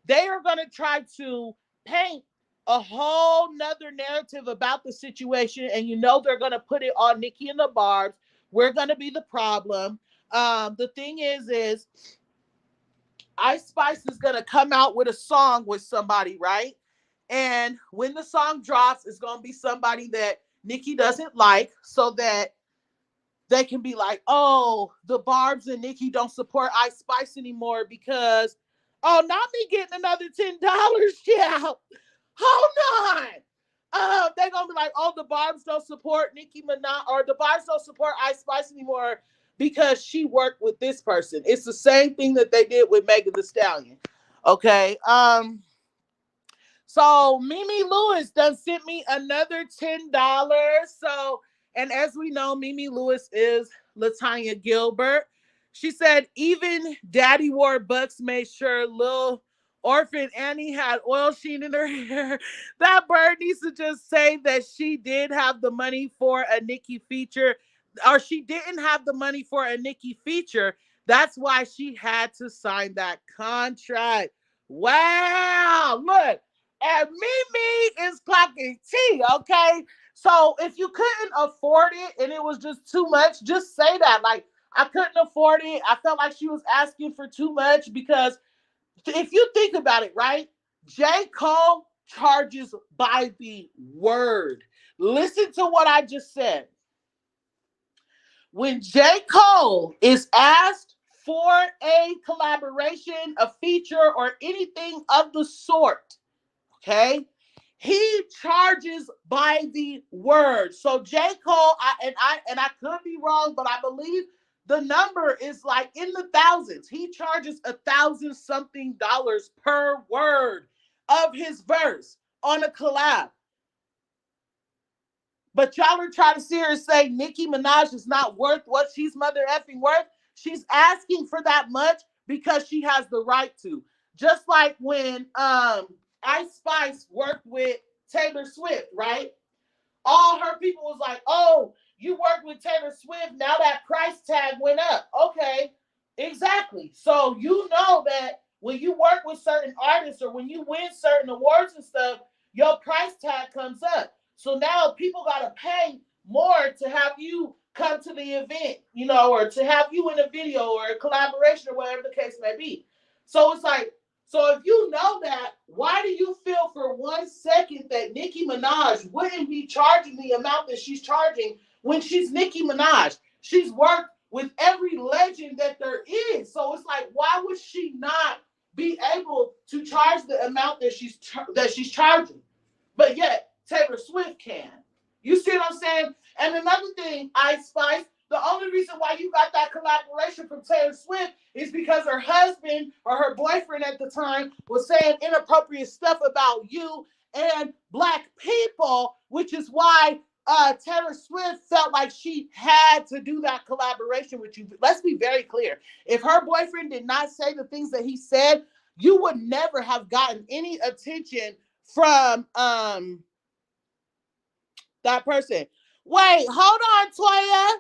they are going to try to paint a whole nother narrative about the situation, and you know they're going to put it on Nikki and the Barbs. We're going to be the problem. The thing is Ice Spice is going to come out with a song with somebody, right? And when the song drops, it's going to be somebody that Nikki doesn't like, so that they can be like, oh, the Barbs and Nikki don't support Ice Spice anymore because, oh, not me getting another $10. Yeah. Hold on. They're going to be like, oh, the Barbs don't support Nicki Minaj, or the Barbs don't support Ice Spice anymore because she worked with this person. It's the same thing that they did with Megan Thee Stallion. Okay. So Mimi Lewis done sent me another $10. So, and as we know, Mimi Lewis is Latanya Gilbert. She said, even Daddy wore bucks, made sure little orphan Annie had oil sheen in her hair. That bird needs to just say that she did have the money for a Nikki feature, or she didn't have the money for a Nikki feature. That's why she had to sign that contract. Wow, look. And Mimi is clocking tea, okay? So if you couldn't afford it and it was just too much, just say that. Like, I couldn't afford it. I felt like she was asking for too much because if you think about it, right? J. Cole charges by the word. Listen to what I just said. When J. Cole is asked for a collaboration, a feature, or anything of the sort, okay, he charges by the word. So J. Cole, I could be wrong, but I believe the number is like in the thousands. He charges $1,000 something per word of his verse on a collab. But y'all are trying to see her say Nicki Minaj is not worth what she's mother effing worth. She's asking for that much because she has the right to. Just like when Ice Spice worked with Taylor Swift, right? All her people was like, oh, you worked with Taylor Swift, now that price tag went up. Okay, exactly. So you know that when you work with certain artists or when you win certain awards and stuff, your price tag comes up. So now people got to pay more to have you come to the event, or to have you in a video or a collaboration or whatever the case may be. So it's like, so if you know that, why do you feel for 1 second that Nicki Minaj wouldn't be charging the amount that she's charging when she's Nicki Minaj? She's worked with every legend that there is. So it's like, why would she not be able to charge the amount that she's charging? But yet Taylor Swift can. You see what I'm saying? And another thing, Ice Spice, the only reason why you got that collaboration from Taylor Swift is because her husband or her boyfriend at the time was saying inappropriate stuff about you and black people, which is why Taylor Swift felt like she had to do that collaboration with you. Let's be very clear. If her boyfriend did not say the things that he said, you would never have gotten any attention from that person. Wait, hold on, Toya.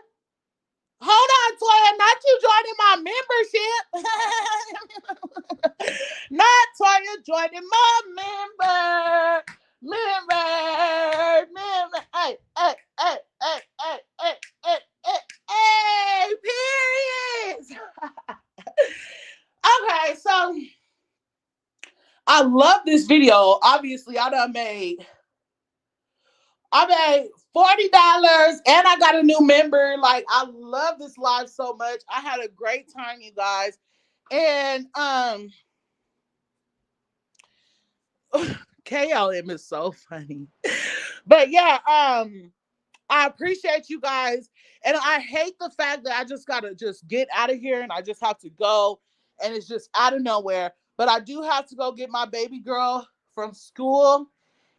Hold on, Toya. Not you joining my membership. Not Toya joining my member. Hey, hey, hey, hey, hey, hey, hey, hey, hey, periods. Okay, so I love this video. Obviously, I made $40 and I got a new member. Like, I love this live so much. I had a great time, you guys. And KLM is so funny. But yeah, I appreciate you guys. And I hate the fact that I just gotta just get out of here and I just have to go and it's just out of nowhere. But I do have to go get my baby girl from school.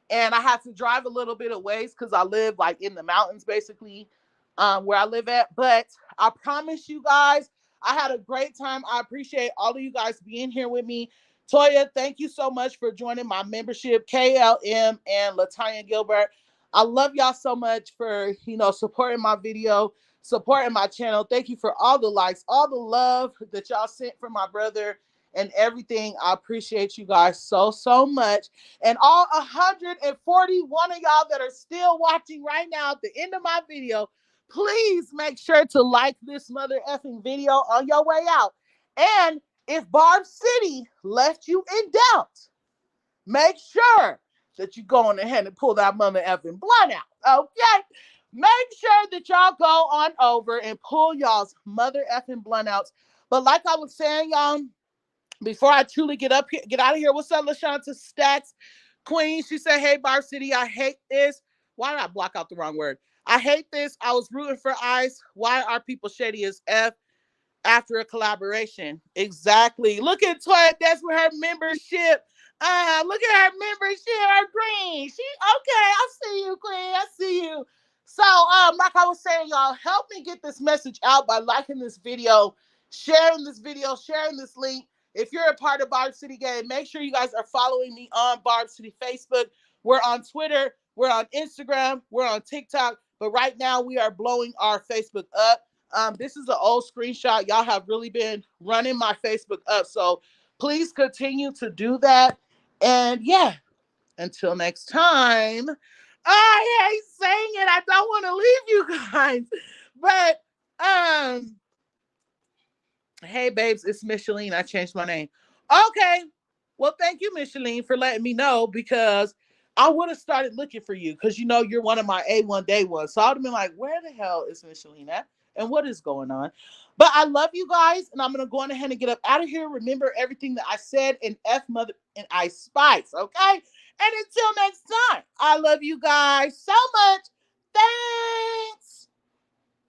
And I have to drive a little bit of ways because I live like in the mountains, basically, where I live at. But I promise you guys, I had a great time. I appreciate all of you guys being here with me. Toya, thank you so much for joining my membership. KLM and Latanya Gilbert, I love y'all so much for supporting my video, supporting my channel. Thank you for all the likes, all the love that y'all sent for my brother and everything. I appreciate you guys so much. And all 141 of y'all that are still watching right now at the end of my video, please make sure to like this mother effing video on your way out. And if Barb City left you in doubt, make sure that you go on ahead and pull that mother effing blunt out. Okay? Make sure that y'all go on over and pull y'all's mother effing blunt outs. But like I was saying, y'all, before I truly get out of here, what's up, LaShanta Stacks? Queen, she said, hey, Barb City, I hate this. Why did I block out the wrong word? I hate this. I was rooting for Ice. Why are people shady as F after a collaboration? Exactly. Look at Toya. That's with her membership. Look at her membership. Her green. She okay. I see you, Queen. I see you. So, like I was saying, y'all, help me get this message out by liking this video, sharing this link. If you're a part of Barb City Gang, make sure you guys are following me on Barb City Facebook. We're on Twitter. We're on Instagram. We're on TikTok. But right now, we are blowing our Facebook up. This is an old screenshot. Y'all have really been running my Facebook up. So please continue to do that. And yeah, until next time. I hate saying it. I don't want to leave you guys. But hey babes, it's Micheline. I changed my name. Okay. Well, thank you, Micheline, for letting me know because I would have started looking for you because you're one of my A1 day ones. So I would have been like, where the hell is Micheline at? And what is going on? But I love you guys, and I'm gonna go on ahead and get up out of here. Remember everything that I said in F Mother and I Spice, okay? And until next time, I love you guys so much. Thanks.